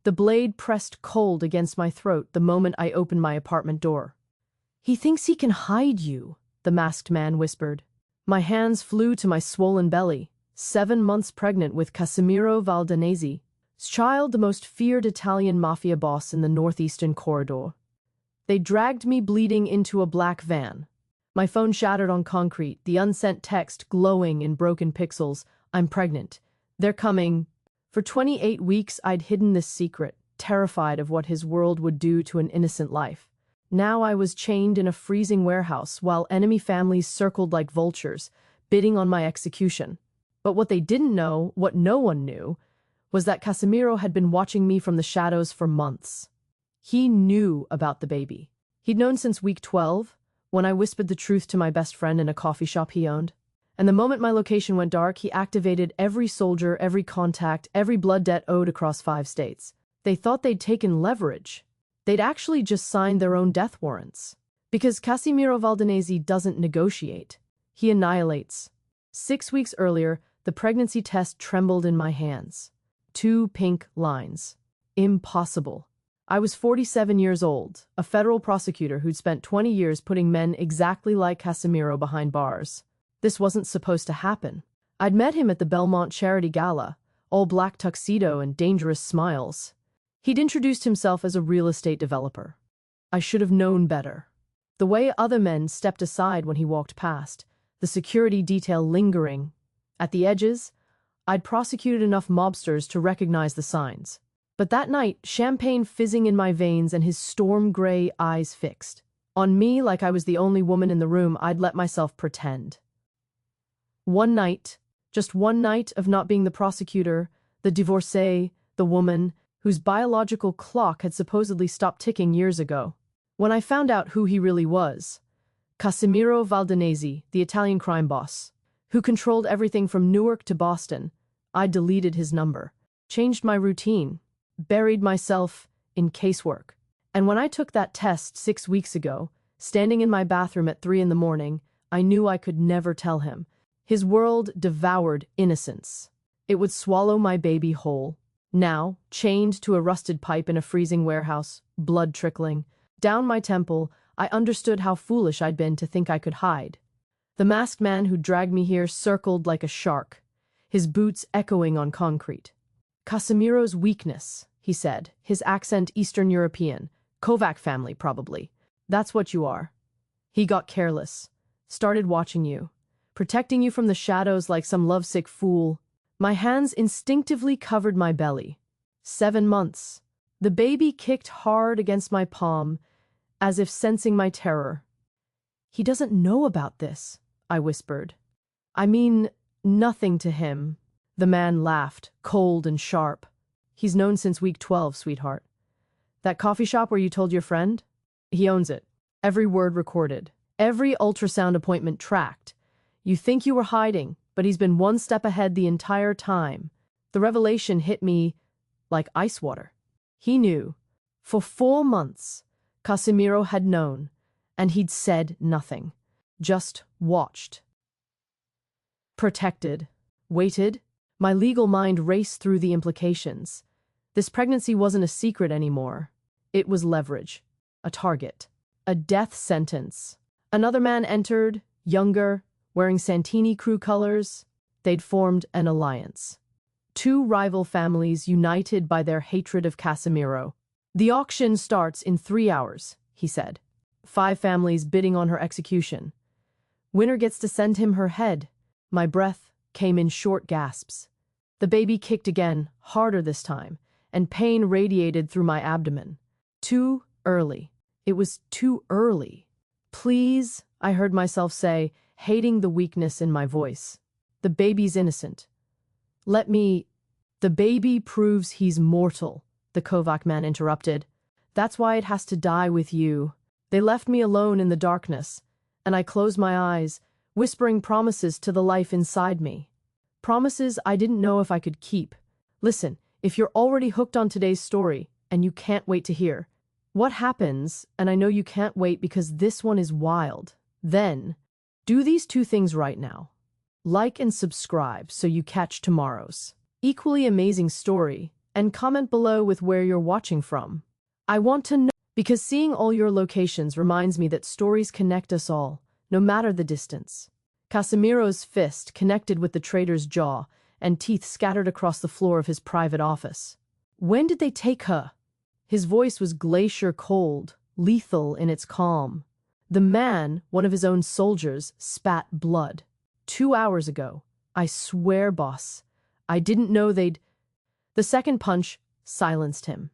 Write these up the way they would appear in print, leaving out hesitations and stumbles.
The blade pressed cold against my throat the moment I opened my apartment door. "He thinks he can hide you," the masked man whispered. My hands flew to my swollen belly, 7 months pregnant with Casimiro Valdanese's child, the most feared Italian mafia boss in the northeastern corridor. They dragged me bleeding into a black van. My phone shattered on concrete, the unsent text glowing in broken pixels. "I'm pregnant. They're coming." For 28 weeks I'd hidden this secret, terrified of what his world would do to an innocent life. Now I was chained in a freezing warehouse while enemy families circled like vultures, bidding on my execution. But what they didn't know, what no one knew, was that Casimiro had been watching me from the shadows for months. He knew about the baby. He'd known since week 12, when I whispered the truth to my best friend in a coffee shop he owned. And the moment my location went dark, he activated every soldier, every contact, every blood debt owed across 5 states. They thought they'd taken leverage. They'd actually just signed their own death warrants. Because Casimiro Valdanese doesn't negotiate. He annihilates. 6 weeks earlier, the pregnancy test trembled in my hands. 2 pink lines. Impossible. I was 47 years old, a federal prosecutor who'd spent 20 years putting men exactly like Casimiro behind bars. This wasn't supposed to happen. I'd met him at the Belmont Charity Gala, all black tuxedo and dangerous smiles. He'd introduced himself as a real estate developer. I should have known better. The way other men stepped aside when he walked past, the security detail lingering. At the edges, I'd prosecuted enough mobsters to recognize the signs. But that night, champagne fizzing in my veins and his storm-gray eyes fixed. On me, like I was the only woman in the room, I'd let myself pretend. One night, just one night of not being the prosecutor, the divorcee, the woman, whose biological clock had supposedly stopped ticking years ago. When I found out who he really was, Casimiro Valdanese, the Italian crime boss, who controlled everything from Newark to Boston, I deleted his number, changed my routine, buried myself in casework. And when I took that test 6 weeks ago, standing in my bathroom at 3 a.m, I knew I could never tell him. His world devoured innocence. It would swallow my baby whole. Now, chained to a rusted pipe in a freezing warehouse, blood trickling down my temple, I understood how foolish I'd been to think I could hide. The masked man who dragged me here circled like a shark, his boots echoing on concrete. "Casimiro's weakness," he said, his accent Eastern European. "Kovac family, probably. That's what you are." He got careless, started watching you, protecting you from the shadows like some lovesick fool. My hands instinctively covered my belly. 7 months. The baby kicked hard against my palm, as if sensing my terror. "He doesn't know about this," I whispered. "I mean, nothing to him." The man laughed, cold and sharp. "He's known since week 12, sweetheart. That coffee shop where you told your friend? He owns it. Every word recorded. Every ultrasound appointment tracked. You think you were hiding, but he's been 1 step ahead the entire time." The revelation hit me like ice water. He knew. For 4 months, Casimiro had known, and he'd said nothing. Just watched. Protected. Waited. My legal mind raced through the implications. This pregnancy wasn't a secret anymore. It was leverage. A target. A death sentence. Another man entered, younger, wearing Santini crew colors. They'd formed an alliance. 2 rival families united by their hatred of Casimiro. "The auction starts in 3 hours," he said. 5 families bidding on her execution. "Winner gets to send him her head." My breath came in short gasps. The baby kicked again, harder this time, and pain radiated through my abdomen. Too early. It was too early. "Please," I heard myself say, hating the weakness in my voice. "The baby's innocent. Let me—" "The baby proves he's mortal," the Kovac man interrupted. "That's why it has to die with you." They left me alone in the darkness, and I closed my eyes, whispering promises to the life inside me. Promises I didn't know if I could keep. Listen, if you're already hooked on today's story, and you can't wait to hear what happens, and I know you can't wait because this one is wild, then do these 2 things right now. Like and subscribe so you catch tomorrow's equally amazing story and comment below with where you're watching from. I want to know because seeing all your locations reminds me that stories connect us all, no matter the distance. Casimiro's fist connected with the trader's jaw, and teeth scattered across the floor of his private office. When did they take her? His voice was glacier cold, lethal in its calm. The man, one of his own soldiers, spat blood. 2 hours ago. I swear, boss. I didn't know they'd... The second punch silenced him.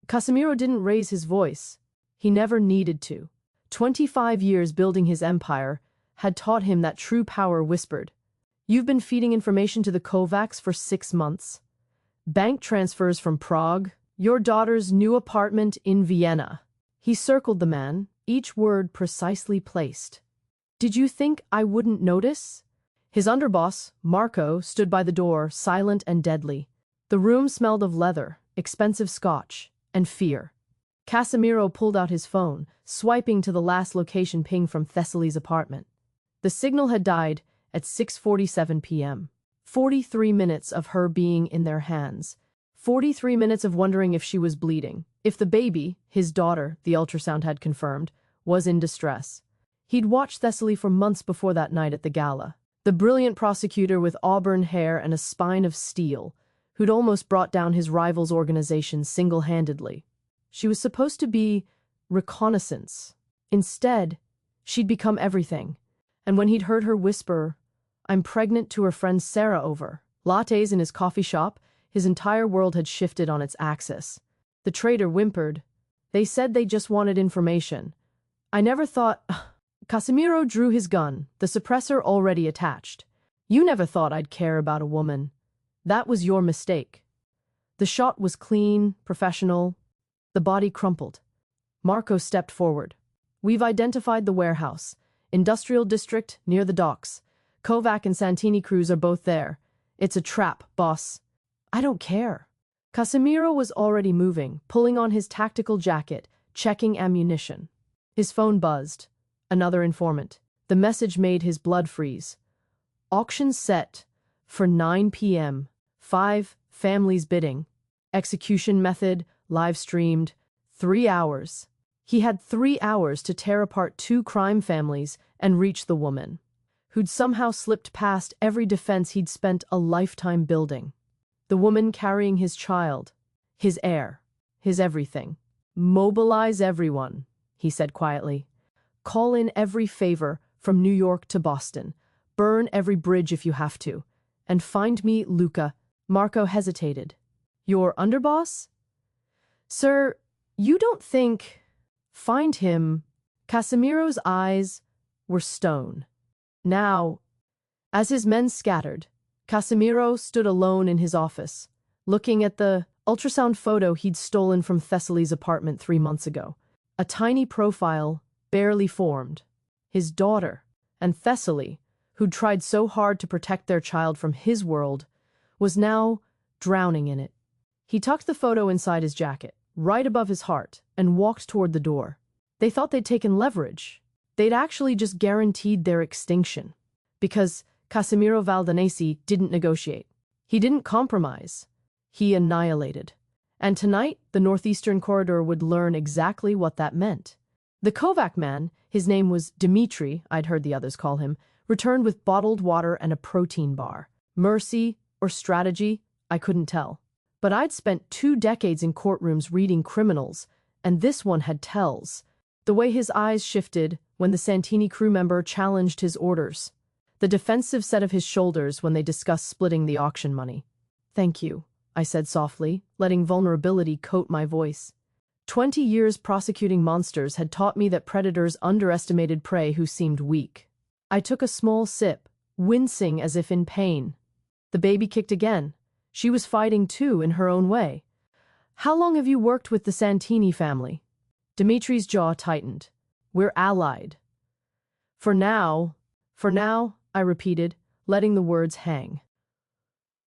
Casimiro didn't raise his voice. He never needed to. 25 years building his empire had taught him that true power whispered. You've been feeding information to the Kovacs for 6 months. Bank transfers from Prague, your daughter's new apartment in Vienna. He circled the man, each word precisely placed. Did you think I wouldn't notice? His underboss, Marco, stood by the door, silent and deadly. The room smelled of leather, expensive scotch, and fear. Casimiro pulled out his phone, swiping to the last location ping from Thessaly's apartment. The signal had died at 6:47 p.m. 43 minutes of her being in their hands. 43 minutes of wondering if she was bleeding, if the baby, his daughter, the ultrasound had confirmed, was in distress. He'd watched Thessaly for months before that night at the gala. The brilliant prosecutor with auburn hair and a spine of steel, who'd almost brought down his rival's organization single-handedly. She was supposed to be reconnaissance. Instead, she'd become everything. And when he'd heard her whisper, "I'm pregnant," to her friend Sarah over lattes in his coffee shop, his entire world had shifted on its axis. The trader whimpered. They said they just wanted information. I never thought... Casimiro drew his gun, the suppressor already attached. You never thought I'd care about a woman. That was your mistake. The shot was clean, professional. The body crumpled. Marco stepped forward. We've identified the warehouse. Industrial district, near the docks. Kovac and Santini crews are both there. It's a trap, boss. I don't care. Casimiro was already moving, pulling on his tactical jacket, checking ammunition. His phone buzzed. Another informant. The message made his blood freeze. Auction set for 9 p.m. 5 families bidding. Execution method, live streamed. 3 hours. He had 3 hours to tear apart 2 crime families and reach the woman, who'd somehow slipped past every defense he'd spent a lifetime building. The woman carrying his child, his heir, his everything. Mobilize everyone, he said quietly. Call in every favor from New York to Boston. Burn every bridge if you have to. And find me Luca. Marco hesitated. Your underboss? Sir, you don't think... Find him. Casimiro's eyes were stone. Now, as his men scattered, Casimiro stood alone in his office, looking at the ultrasound photo he'd stolen from Thessaly's apartment 3 months ago. A tiny profile, barely formed. His daughter, and Thessaly, who'd tried so hard to protect their child from his world, was now drowning in it. He tucked the photo inside his jacket, right above his heart, and walked toward the door. They thought they'd taken leverage. They'd actually just guaranteed their extinction. Because Casimiro Valdanesi didn't negotiate. He didn't compromise. He annihilated. And tonight, the Northeastern Corridor would learn exactly what that meant. The Kovac man, his name was Dmitri, I'd heard the others call him, returned with bottled water and a protein bar. Mercy or strategy, I couldn't tell. But I'd spent 2 decades in courtrooms reading criminals, and this one had tells. The way his eyes shifted when the Santini crew member challenged his orders. The defensive set of his shoulders when they discussed splitting the auction money. Thank you, I said softly, letting vulnerability coat my voice. 20 years prosecuting monsters had taught me that predators underestimated prey who seemed weak. I took a small sip, wincing as if in pain. The baby kicked again. She was fighting too in her own way. How long have you worked with the Santini family? Dimitri's jaw tightened. We're allied. For now, I repeated, letting the words hang.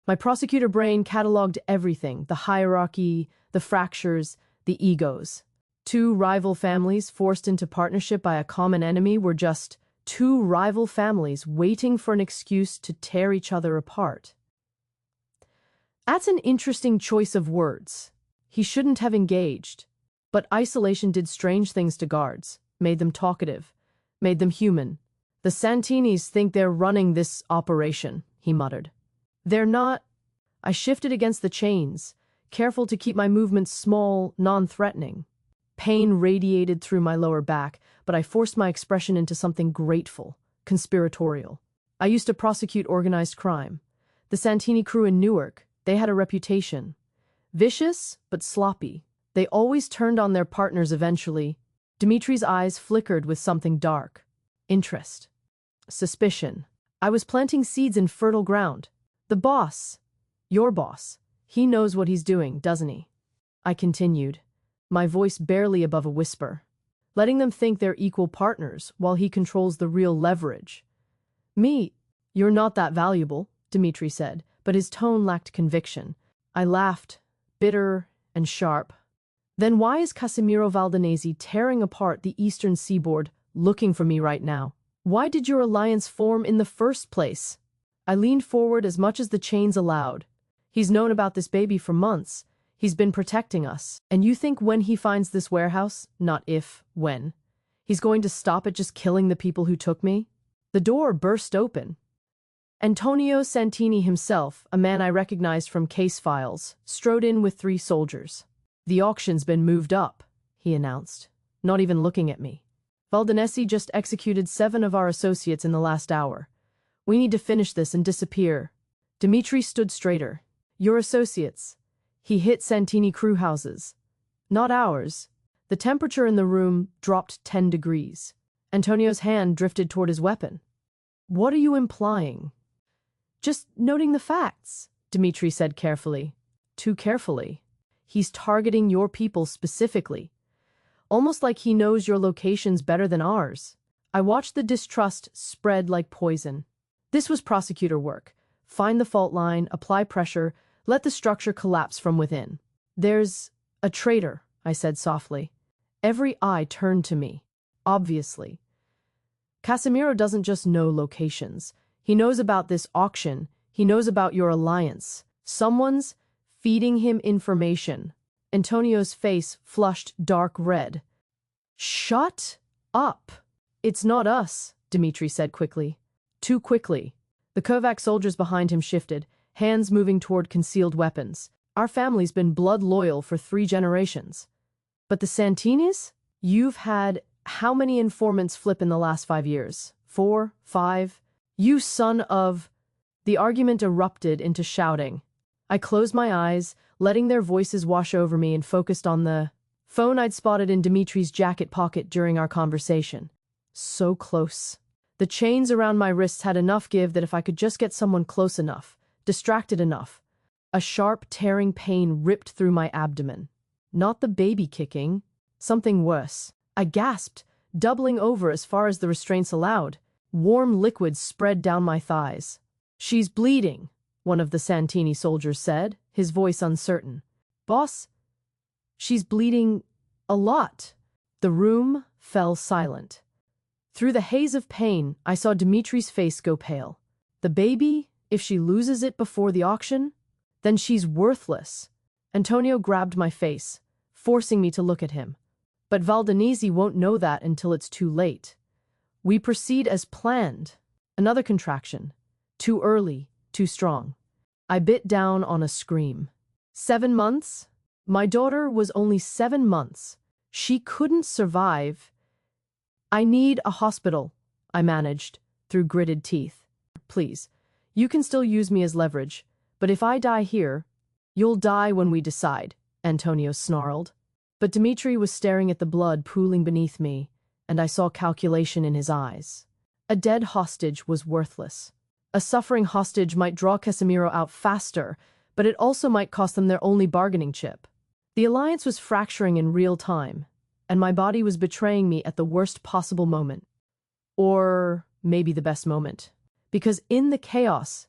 My prosecutor brain cataloged everything, the hierarchy, the fractures, the egos. 2 rival families forced into partnership by a common enemy were just 2 rival families waiting for an excuse to tear each other apart. That's an interesting choice of words. He shouldn't have engaged. But isolation did strange things to guards, made them talkative, made them human. The Santinis think they're running this operation, he muttered. They're not. I shifted against the chains, careful to keep my movements small, non-threatening. Pain radiated through my lower back, but I forced my expression into something grateful, conspiratorial. I used to prosecute organized crime. The Santini crew in Newark, they had a reputation. Vicious, but sloppy. They always turned on their partners eventually. Dimitri's eyes flickered with something dark. Interest. Suspicion. I was planting seeds in fertile ground. The boss, your boss, he knows what he's doing, doesn't he? I continued, my voice barely above a whisper, letting them think they're equal partners while he controls the real leverage. Me, you're not that valuable, Dimitri said, but his tone lacked conviction. I laughed, bitter and sharp. Then why is Casimiro Valdanese tearing apart the eastern seaboard, looking for me right now? Why did your alliance form in the first place? I leaned forward as much as the chains allowed. He's known about this baby for months. He's been protecting us. And you think when he finds this warehouse, not if, when, he's going to stop at just killing the people who took me? The door burst open. Antonio Santini himself, a man I recognized from case files, strode in with 3 soldiers. The auction's been moved up, he announced, not even looking at me. Valdanese just executed 7 of our associates in the last hour. We need to finish this and disappear. Dimitri stood straighter. Your associates. He hit Santini crew houses. Not ours. The temperature in the room dropped 10 degrees. Antonio's hand drifted toward his weapon. What are you implying? Just noting the facts, Dimitri said carefully. Too carefully. He's targeting your people specifically. Almost like he knows your locations better than ours. I watched the distrust spread like poison. This was prosecutor work. Find the fault line, apply pressure, let the structure collapse from within. There's a traitor, I said softly. Every eye turned to me. Obviously. Casimiro doesn't just know locations. He knows about this auction. He knows about your alliance. Someone's feeding him information. Antonio's face flushed dark red. Shut up. It's not us, Dimitri said quickly. Too quickly. The Kovac soldiers behind him shifted, hands moving toward concealed weapons. Our family's been blood loyal for 3 generations. But the Santinis? You've had how many informants flip in the last 5 years? 4, 5? You son of... The argument erupted into shouting. I closed my eyes, letting their voices wash over me, and focused on the phone I'd spotted in Dimitri's jacket pocket during our conversation. So close. The chains around my wrists had enough give that if I could just get someone close enough, distracted enough, a sharp, tearing pain ripped through my abdomen. Not the baby kicking, something worse. I gasped, doubling over as far as the restraints allowed. Warm liquid spread down my thighs. She's bleeding, one of the Santini soldiers said, his voice uncertain. Boss, she's bleeding a lot. The room fell silent. Through the haze of pain, I saw Dimitri's face go pale. The baby, if she loses it before the auction, then she's worthless. Antonio grabbed my face, forcing me to look at him. But Valdanese won't know that until it's too late. We proceed as planned. Another contraction. Too early, too strong. I bit down on a scream. 7 months? My daughter was only 7 months. She couldn't survive. I need a hospital, I managed, through gritted teeth. Please, you can still use me as leverage, but if I die here, you'll die when we decide, Antonio snarled. But Dimitri was staring at the blood pooling beneath me, and I saw calculation in his eyes. A dead hostage was worthless. A suffering hostage might draw Casimiro out faster, but it also might cost them their only bargaining chip. The alliance was fracturing in real time, and my body was betraying me at the worst possible moment. Or maybe the best moment. Because in the chaos,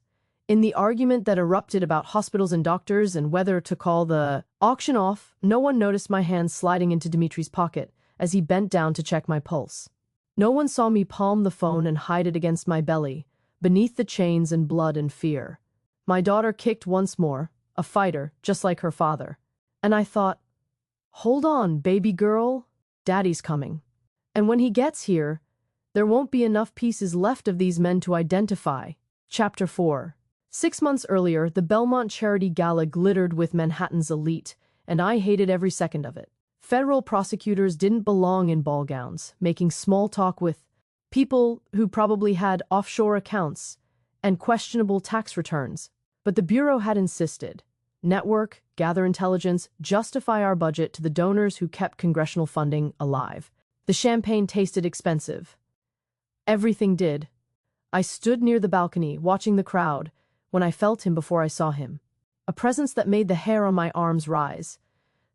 in the argument that erupted about hospitals and doctors and whether to call the auction off, no one noticed my hand sliding into Dimitri's pocket as he bent down to check my pulse. No one saw me palm the phone and hide it against my belly, beneath the chains and blood and fear. My daughter kicked once more, a fighter, just like her father. And I thought, hold on, baby girl, daddy's coming. And when he gets here, there won't be enough pieces left of these men to identify. Chapter 4. 6 months earlier, the Belmont Charity Gala glittered with Manhattan's elite, and I hated every second of it. Federal prosecutors didn't belong in ball gowns, making small talk with people who probably had offshore accounts and questionable tax returns. But the Bureau had insisted. Network, gather intelligence, justify our budget to the donors who kept congressional funding alive. The champagne tasted expensive. Everything did. I stood near the balcony, watching the crowd, when I felt him before I saw him. A presence that made the hair on my arms rise.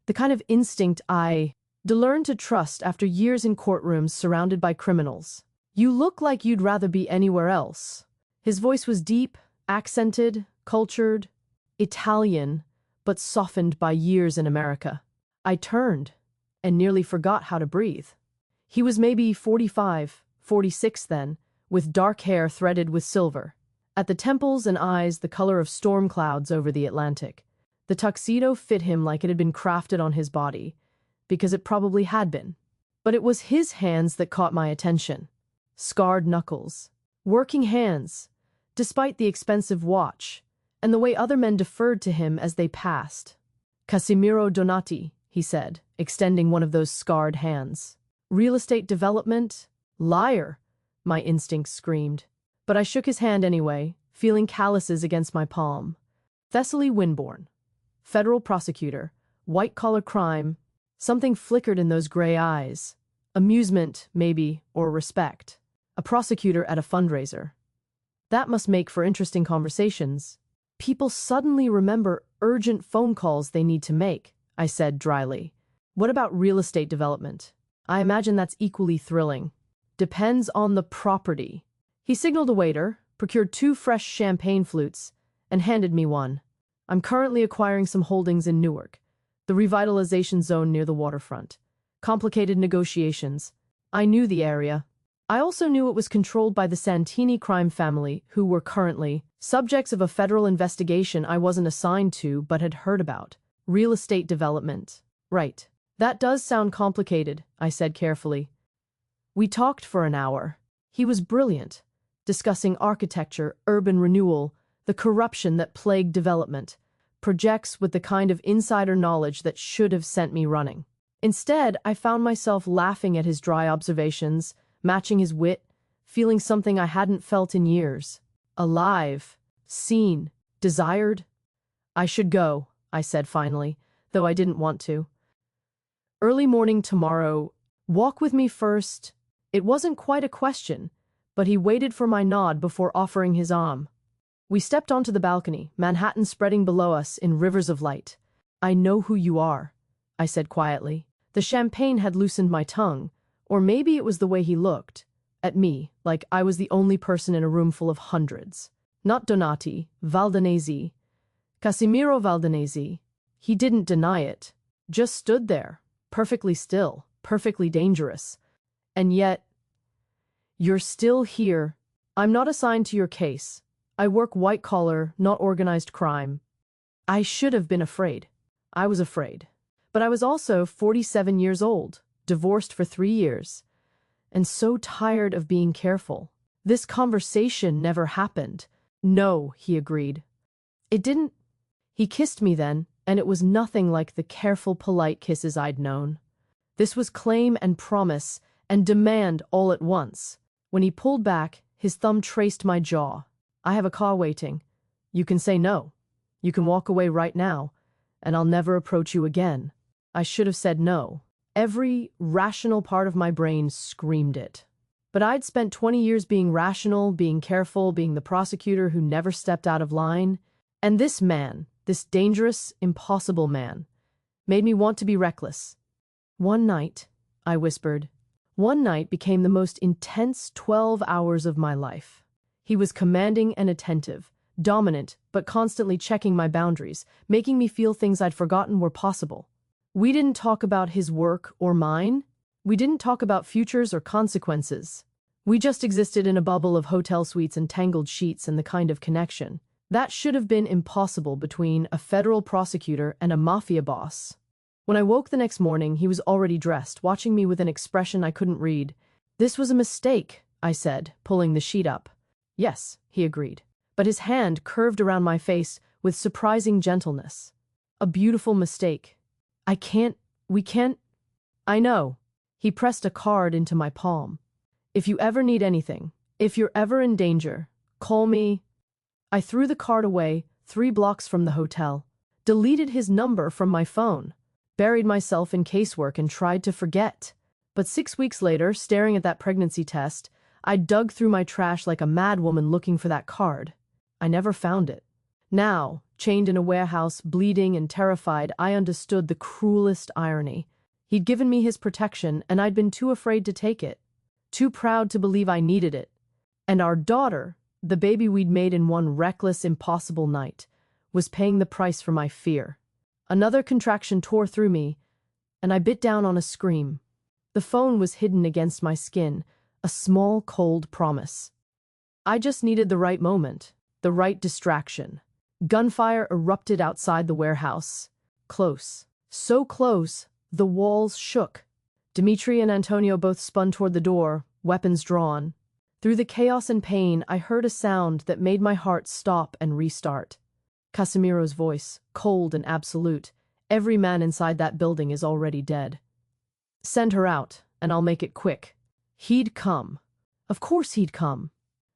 The kind of instinct I learned to trust after years in courtrooms surrounded by criminals. You look like you'd rather be anywhere else. His voice was deep, accented, cultured, Italian, but softened by years in America. I turned and nearly forgot how to breathe. He was maybe 45, 46 then, with dark hair threaded with silver. At the temples and eyes the color of storm clouds over the Atlantic. The tuxedo fit him like it had been crafted on his body, because it probably had been. But it was his hands that caught my attention. Scarred knuckles. Working hands, despite the expensive watch, and the way other men deferred to him as they passed. Casimiro Donati, he said, extending one of those scarred hands. Real estate development? Liar, my instincts screamed. But I shook his hand anyway, feeling calluses against my palm. Thessaly Winborn. Federal prosecutor. White-collar crime. Something flickered in those gray eyes. Amusement, maybe, or respect. A prosecutor at a fundraiser. That must make for interesting conversations. People suddenly remember urgent phone calls they need to make, I said dryly. What about real estate development? I imagine that's equally thrilling. Depends on the property. He signaled a waiter, procured 2 fresh champagne flutes, and handed me one. I'm currently acquiring some holdings in Newark, the revitalization zone near the waterfront. Complicated negotiations. I knew the area. I also knew it was controlled by the Santini crime family, who were currently subjects of a federal investigation I wasn't assigned to but had heard about. Real estate development. Right. That does sound complicated, I said carefully. We talked for an hour. He was brilliant, discussing architecture, urban renewal, the corruption that plagued development, projects with the kind of insider knowledge that should have sent me running. Instead, I found myself laughing at his dry observations, matching his wit, feeling something I hadn't felt in years. Alive, seen, desired. I should go, I said finally, though I didn't want to. Early morning tomorrow. Walk with me first. It wasn't quite a question, but he waited for my nod before offering his arm. We stepped onto the balcony, Manhattan spreading below us in rivers of light. I know who you are, I said quietly. The champagne had loosened my tongue, or maybe it was the way he looked at me, like I was the only person in a room full of hundreds. Not Donati, Valdanesi, Casimiro Valdanesi. He didn't deny it, just stood there, perfectly still, perfectly dangerous. And yet, you're still here. I'm not assigned to your case. I work white-collar, not organized crime. I should have been afraid. I was afraid. But I was also 47 years old, divorced for 3 years, and so tired of being careful. This conversation never happened. No, he agreed. It didn't. He kissed me then, and it was nothing like the careful, polite kisses I'd known. This was claim and promise and demand all at once. When he pulled back, his thumb traced my jaw. I have a car waiting. You can say no. You can walk away right now, and I'll never approach you again. I should have said no. Every rational part of my brain screamed it. But I'd spent 20 years being rational, being careful, being the prosecutor who never stepped out of line. And this man, this dangerous, impossible man, made me want to be reckless. One night, I whispered, one night became the most intense 12 hours of my life. He was commanding and attentive, dominant, but constantly checking my boundaries, making me feel things I'd forgotten were possible. We didn't talk about his work or mine. We didn't talk about futures or consequences. We just existed in a bubble of hotel suites and tangled sheets and the kind of connection, That should have been impossible between a federal prosecutor and a mafia boss. When I woke the next morning, he was already dressed, watching me with an expression I couldn't read. "This was a mistake," I said, pulling the sheet up. "Yes," he agreed. But his hand curved around my face with surprising gentleness. "A beautiful mistake. We can't. I know." He pressed a card into my palm. "If you ever need anything, if you're ever in danger, call me." I threw the card away 3 blocks from the hotel, deleted his number from my phone, buried myself in casework and tried to forget. But 6 weeks later, staring at that pregnancy test, I dug through my trash like a madwoman looking for that card. I never found it. Now, chained in a warehouse, bleeding and terrified, I understood the cruelest irony. He'd given me his protection, and I'd been too afraid to take it, too proud to believe I needed it. And our daughter, the baby we'd made in one reckless, impossible night, was paying the price for my fear. Another contraction tore through me, and I bit down on a scream. The phone was hidden against my skin, a small, cold promise. I just needed the right moment, the right distraction. Gunfire erupted outside the warehouse. Close. So close, the walls shook. Dmitri and Antonio both spun toward the door, weapons drawn. Through the chaos and pain, I heard a sound that made my heart stop and restart. Casimiro's voice, cold and absolute. "Every man inside that building is already dead. Send her out, and I'll make it quick." He'd come. Of course he'd come.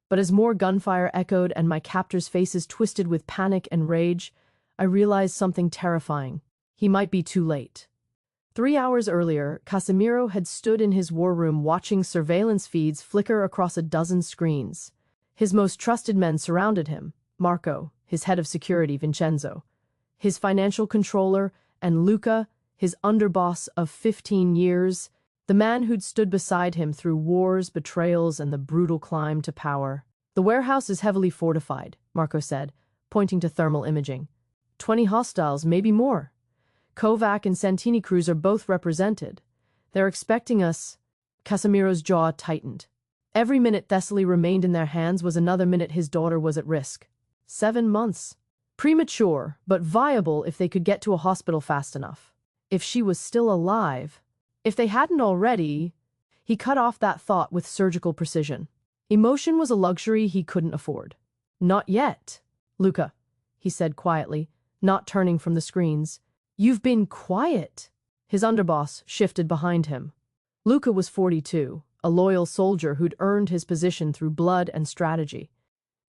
But as more gunfire echoed and my captors' faces twisted with panic and rage, I realized something terrifying. He might be too late. 3 hours earlier, Casimiro had stood in his war room watching surveillance feeds flicker across a dozen screens. His most trusted men surrounded him: Marco, his head of security, Vincenzo, his financial controller, and Luca, his underboss of 15 years, the man who'd stood beside him through wars, betrayals, and the brutal climb to power. "The warehouse is heavily fortified," Marco said, pointing to thermal imaging. 20 hostiles, maybe more. Kovac and Santini crews are both represented. They're expecting us." Casimiro's jaw tightened. Every minute Thessaly remained in their hands was another minute his daughter was at risk. 7 months. Premature, but viable if they could get to a hospital fast enough. If she was still alive. If they hadn't already. He cut off that thought with surgical precision. Emotion was a luxury he couldn't afford. "Not yet, Luca," he said quietly, not turning from the screens. "You've been quiet." His underboss shifted behind him. Luca was 42, a loyal soldier who'd earned his position through blood and strategy.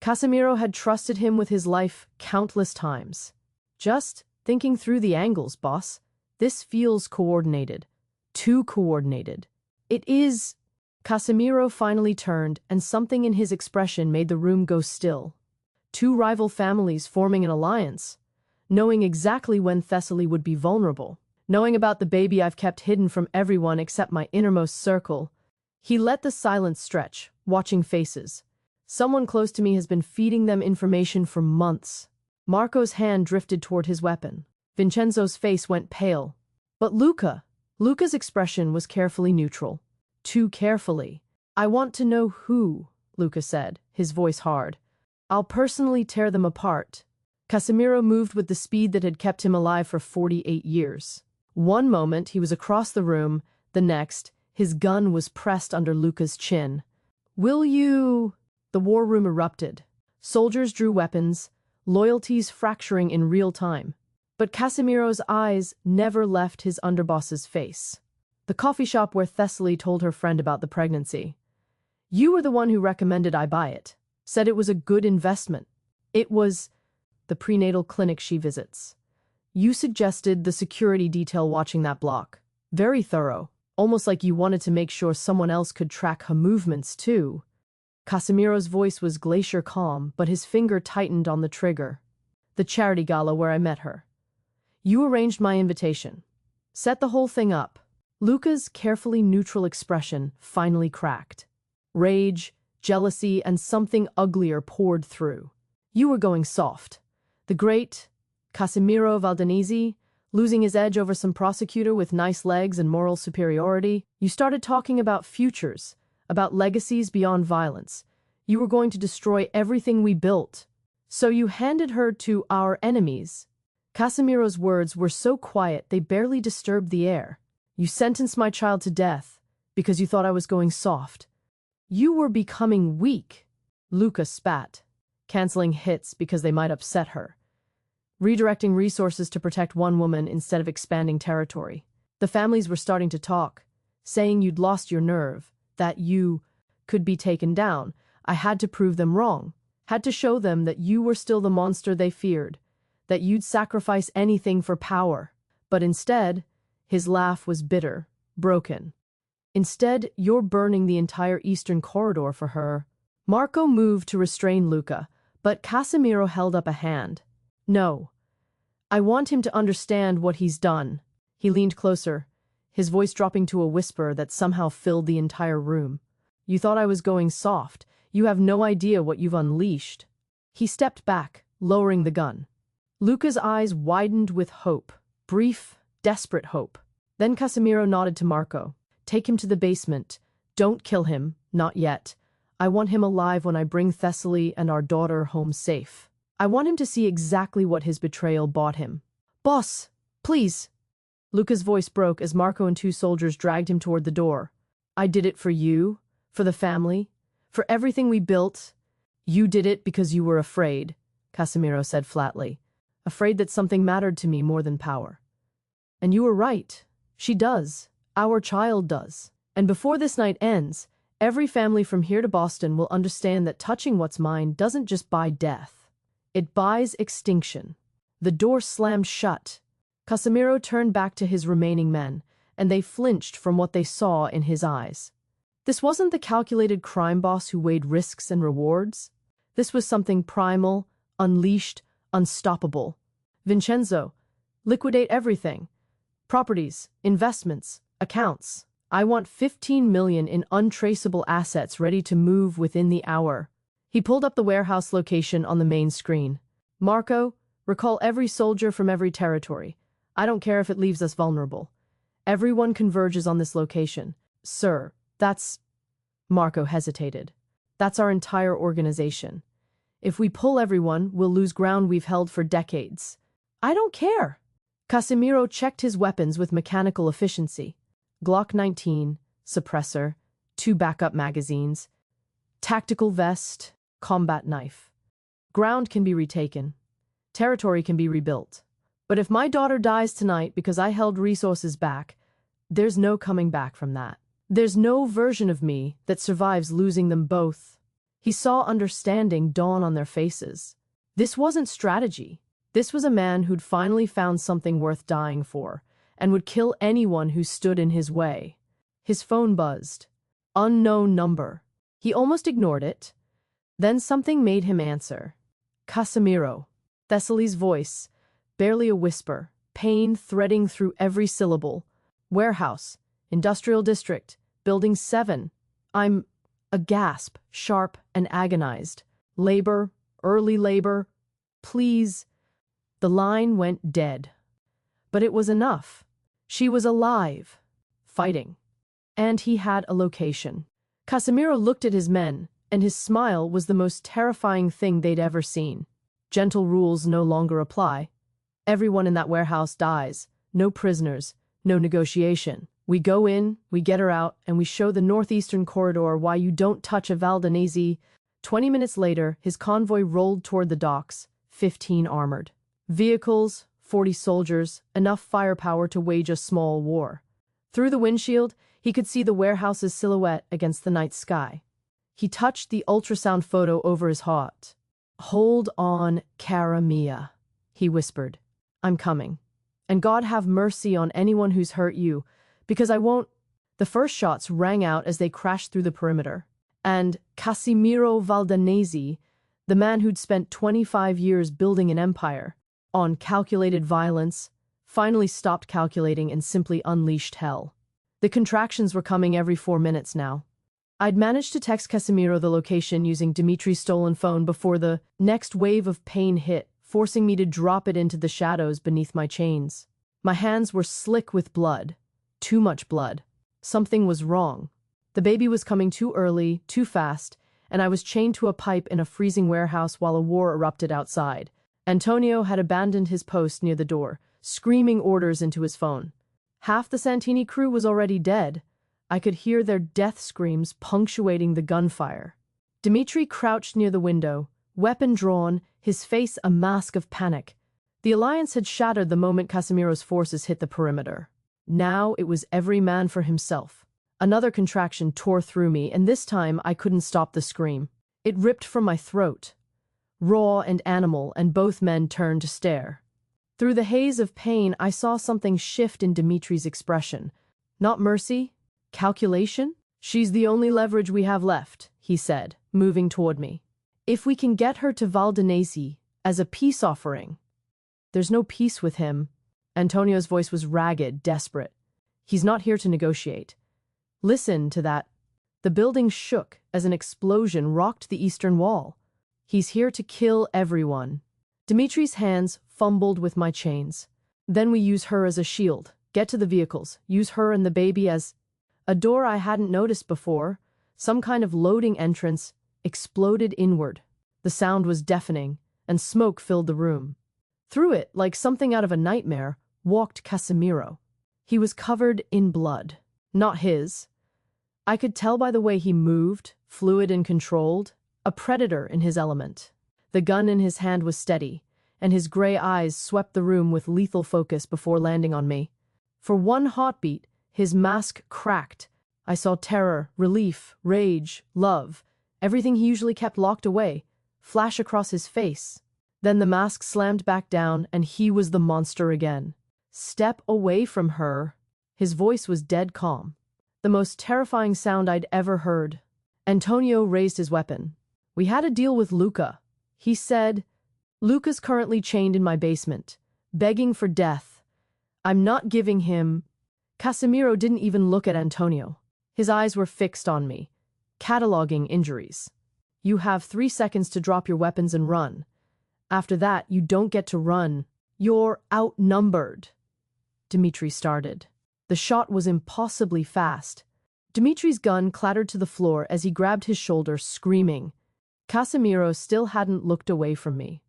Casimiro had trusted him with his life countless times. "Just thinking through the angles, boss. This feels coordinated. Too coordinated." "It is." Casimiro finally turned, and something in his expression made the room go still. 2 rival families forming an alliance. Knowing exactly when Thessaly would be vulnerable. Knowing about the baby I've kept hidden from everyone except my innermost circle. He let the silence stretch, watching faces. Someone close to me has been feeding them information for months. Marco's hand drifted toward his weapon. Vincenzo's face went pale. But Luca's expression was carefully neutral. Too carefully. "I want to know who," Luca said, his voice hard. "I'll personally tear them apart." Casimiro moved with the speed that had kept him alive for 48 years. One moment he was across the room, the next, his gun was pressed under Luca's chin. "Will you?" The war room erupted. Soldiers drew weapons, loyalties fracturing in real time. But Casimiro's eyes never left his underboss's face. The coffee shop where Thessaly told her friend about the pregnancy. "You were the one who recommended I buy it. Said it was a good investment. It was." "The prenatal clinic she visits. You suggested the security detail watching that block. Very thorough. Almost like you wanted to make sure someone else could track her movements, too." Casimiro's voice was glacier calm, but his finger tightened on the trigger. "The charity gala where I met her. You arranged my invitation. Set the whole thing up." Luca's carefully neutral expression finally cracked. Rage, jealousy, and something uglier poured through. "You were going soft. The great Casimiro Valdenese, losing his edge over some prosecutor with nice legs and moral superiority. You started talking about futures, about legacies beyond violence. You were going to destroy everything we built." So you handed her to our enemies. Casimiro's words were so quiet they barely disturbed the air. You sentenced my child to death because you thought I was going soft. You were becoming weak. Luca spat, canceling hits because they might upset her, redirecting resources to protect one woman instead of expanding territory. The families were starting to talk, saying you'd lost your nerve, that you could be taken down. I had to prove them wrong, had to show them that you were still the monster they feared, that you'd sacrifice anything for power. But instead, his laugh was bitter, broken. Instead, you're burning the entire eastern corridor for her. Marco moved to restrain Luca, but Casimiro held up a hand. No. I want him to understand what he's done. He leaned closer, his voice dropping to a whisper that somehow filled the entire room. You thought I was going soft. You have no idea what you've unleashed. He stepped back, lowering the gun. Luca's eyes widened with hope, brief, desperate hope. Then Casimiro nodded to Marco. Take him to the basement. Don't kill him, not yet. I want him alive when I bring Thessaly and our daughter home safe. I want him to see exactly what his betrayal bought him. Boss, please. Luca's voice broke as Marco and two soldiers dragged him toward the door. I did it for you, for the family, for everything we built. You did it because you were afraid, Casimiro said flatly. Afraid that something mattered to me more than power. And you were right. She does. Our child does. And before this night ends, every family from here to Boston will understand that touching what's mine doesn't just buy death. It buys extinction. The door slammed shut. Casimiro turned back to his remaining men, and they flinched from what they saw in his eyes. This wasn't the calculated crime boss who weighed risks and rewards. This was something primal, unleashed, unstoppable. Vincenzo, liquidate everything. Properties, investments, accounts. I want 15 million in untraceable assets ready to move within the hour. He pulled up the warehouse location on the main screen. Marco, recall every soldier from every territory. I don't care if it leaves us vulnerable. Everyone converges on this location. Sir, that's... Marco hesitated. That's our entire organization. If we pull everyone, we'll lose ground we've held for decades. I don't care. Casimiro checked his weapons with mechanical efficiency. Glock 19, suppressor, 2 backup magazines, tactical vest, combat knife. Ground can be retaken. Territory can be rebuilt. But if my daughter dies tonight because I held resources back, there's no coming back from that. There's no version of me that survives losing them both. He saw understanding dawn on their faces. This wasn't strategy. This was a man who'd finally found something worth dying for, and would kill anyone who stood in his way. His phone buzzed. Unknown number. He almost ignored it. Then something made him answer. Casimiro. Thessaly's voice, barely a whisper, pain threading through every syllable. Warehouse, industrial district, building 7. I'm... A gasp, sharp and agonized. Labor, early labor. Please. The line went dead. But it was enough. She was alive, fighting. And he had a location. Casimiro looked at his men, and his smile was the most terrifying thing they'd ever seen. Gentle rules no longer apply. Everyone in that warehouse dies. No prisoners, no negotiation. We go in, we get her out, and we show the northeastern corridor why you don't touch a Valdanese. 20 minutes later, his convoy rolled toward the docks, 15 armored vehicles, 40 soldiers, enough firepower to wage a small war. Through the windshield, he could see the warehouse's silhouette against the night sky. He touched the ultrasound photo over his heart. Hold on, cara mia, he whispered. I'm coming. And God have mercy on anyone who's hurt you, because I won't... The first shots rang out as they crashed through the perimeter. And Casimiro Valdanese, the man who'd spent 25 years building an empire, on calculated violence, finally stopped calculating and simply unleashed hell. The contractions were coming every 4 minutes now. I'd managed to text Casimiro the location using Dimitri's stolen phone before the next wave of pain hit, forcing me to drop it into the shadows beneath my chains. My hands were slick with blood. Too much blood. Something was wrong. The baby was coming too early, too fast, and I was chained to a pipe in a freezing warehouse while a war erupted outside. Antonio had abandoned his post near the door, screaming orders into his phone. Half the Santini crew was already dead. I could hear their death screams punctuating the gunfire. Dmitri crouched near the window, weapon drawn, his face a mask of panic. The alliance had shattered the moment Casimiro's forces hit the perimeter. Now it was every man for himself. Another contraction tore through me, and this time I couldn't stop the scream. It ripped from my throat. Raw and animal, and both men turned to stare. Through the haze of pain, I saw something shift in Dimitri's expression. Not mercy? Calculation? She's the only leverage we have left, he said, moving toward me. If we can get her to Valdenese as a peace offering. There's no peace with him. Antonio's voice was ragged, desperate. He's not here to negotiate. Listen to that. The building shook as an explosion rocked the eastern wall. He's here to kill everyone. Dimitri's hands fumbled with my chains. Then we use her as a shield. Get to the vehicles. Use her and the baby as... A door I hadn't noticed before, some kind of loading entrance, exploded inward. The sound was deafening, and smoke filled the room. Through it, like something out of a nightmare, walked Casimiro. He was covered in blood. Not his. I could tell by the way he moved, fluid and controlled, a predator in his element. The gun in his hand was steady, and his gray eyes swept the room with lethal focus before landing on me. For one heartbeat, his mask cracked. I saw terror, relief, rage, love, everything he usually kept locked away, flash across his face. Then the mask slammed back down, and he was the monster again. Step away from her. His voice was dead calm. The most terrifying sound I'd ever heard. Antonio raised his weapon. We had a deal with Luca. He said, Luca's currently chained in my basement, begging for death. I'm not giving him... Casimiro didn't even look at Antonio. His eyes were fixed on me, cataloging injuries. You have 3 seconds to drop your weapons and run. After that, you don't get to run. You're outnumbered. Dmitri started. The shot was impossibly fast. Dmitri's gun clattered to the floor as he grabbed his shoulder, screaming. Casimiro still hadn't looked away from me.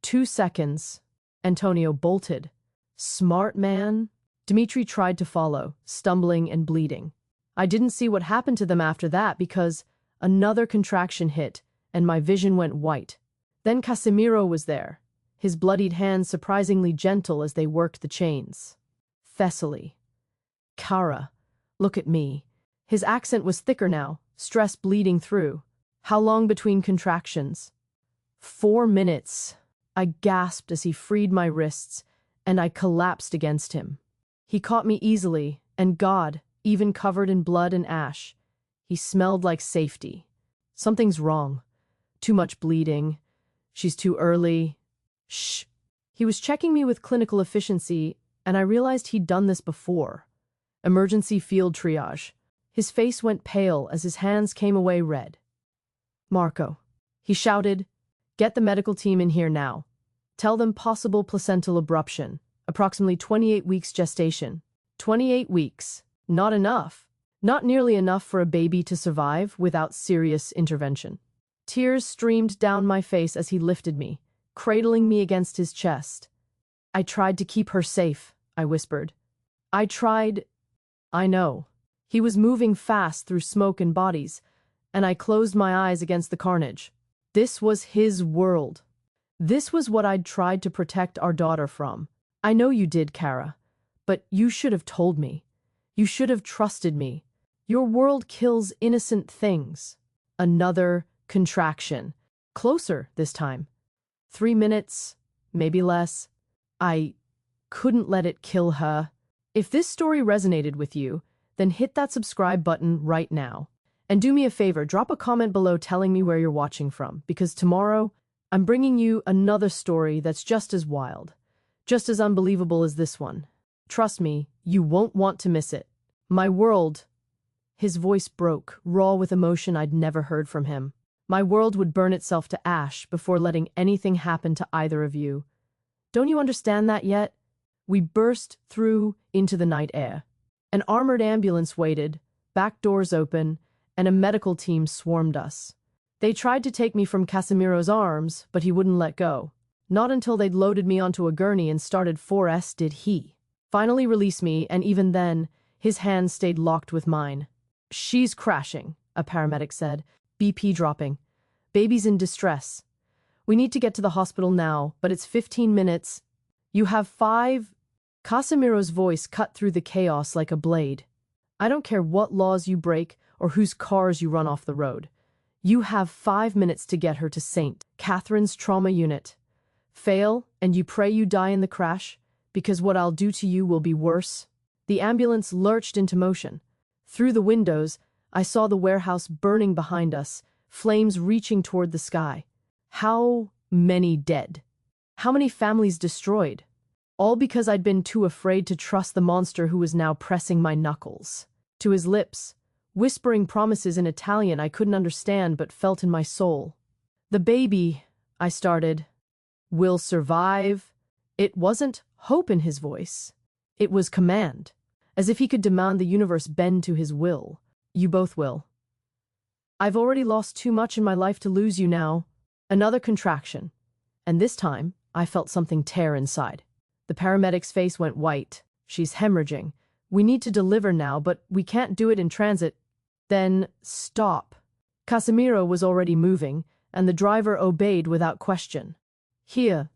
2 seconds. Antonio bolted. Smart man. Dmitri tried to follow, stumbling and bleeding. I didn't see what happened to them after that because another contraction hit and my vision went white. Then Casimiro was there, his bloodied hands surprisingly gentle as they worked the chains. Thessaly. Cara, look at me. His accent was thicker now, stress bleeding through. How long between contractions? 4 minutes. I gasped as he freed my wrists, and I collapsed against him. He caught me easily, and God, even covered in blood and ash. He smelled like safety. Something's wrong. Too much bleeding. She's too early. Shh. He was checking me with clinical efficiency, and I realized he'd done this before. Emergency field triage. His face went pale as his hands came away red. Marco. He shouted, get the medical team in here now. Tell them possible placental abruption. Approximately 28 weeks gestation. 28 weeks. Not enough. Not nearly enough for a baby to survive without serious intervention. Tears streamed down my face as he lifted me, cradling me against his chest. I tried to keep her safe, I whispered. I know. He was moving fast through smoke and bodies, and I closed my eyes against the carnage. This was his world. This was what I'd tried to protect our daughter from. I know you did, Cara, but you should have told me. You should have trusted me. Your world kills innocent things. Another contraction. Closer this time. 3 minutes, maybe less. I couldn't let it kill her. If this story resonated with you, then hit that subscribe button right now. And do me a favor, drop a comment below telling me where you're watching from, because tomorrow I'm bringing you another story that's just as wild. Just as unbelievable as this one. Trust me, you won't want to miss it. My world... His voice broke, raw with emotion I'd never heard from him. My world would burn itself to ash before letting anything happen to either of you. Don't you understand that yet? We burst through into the night air. An armored ambulance waited, back doors open, and a medical team swarmed us. They tried to take me from Casimiro's arms, but he wouldn't let go. Not until they'd loaded me onto a gurney and started 4S did he finally release me, and even then, his hand stayed locked with mine. "She's crashing," a paramedic said, BP dropping. "Baby's in distress. We need to get to the hospital now, but it's 15 minutes. You have 5. Casimiro's voice cut through the chaos like a blade. "I don't care what laws you break or whose cars you run off the road. You have 5 minutes to get her to St. Catherine's trauma unit. Fail, and you pray you die in the crash, because what I'll do to you will be worse." The ambulance lurched into motion. Through the windows, I saw the warehouse burning behind us, flames reaching toward the sky. How many dead? How many families destroyed? All because I'd been too afraid to trust the monster who was now pressing my knuckles to his lips, whispering promises in Italian I couldn't understand but felt in my soul. "The baby," I started, "will survive." It wasn't hope in his voice. It was command, as if he could demand the universe bend to his will. "You both will. I've already lost too much in my life to lose you now." Another contraction, and this time I felt something tear inside. The paramedic's face went white. "She's hemorrhaging. We need to deliver now, but we can't do it in transit." "Then stop." Casimiro was already moving, and the driver obeyed without question. "Here.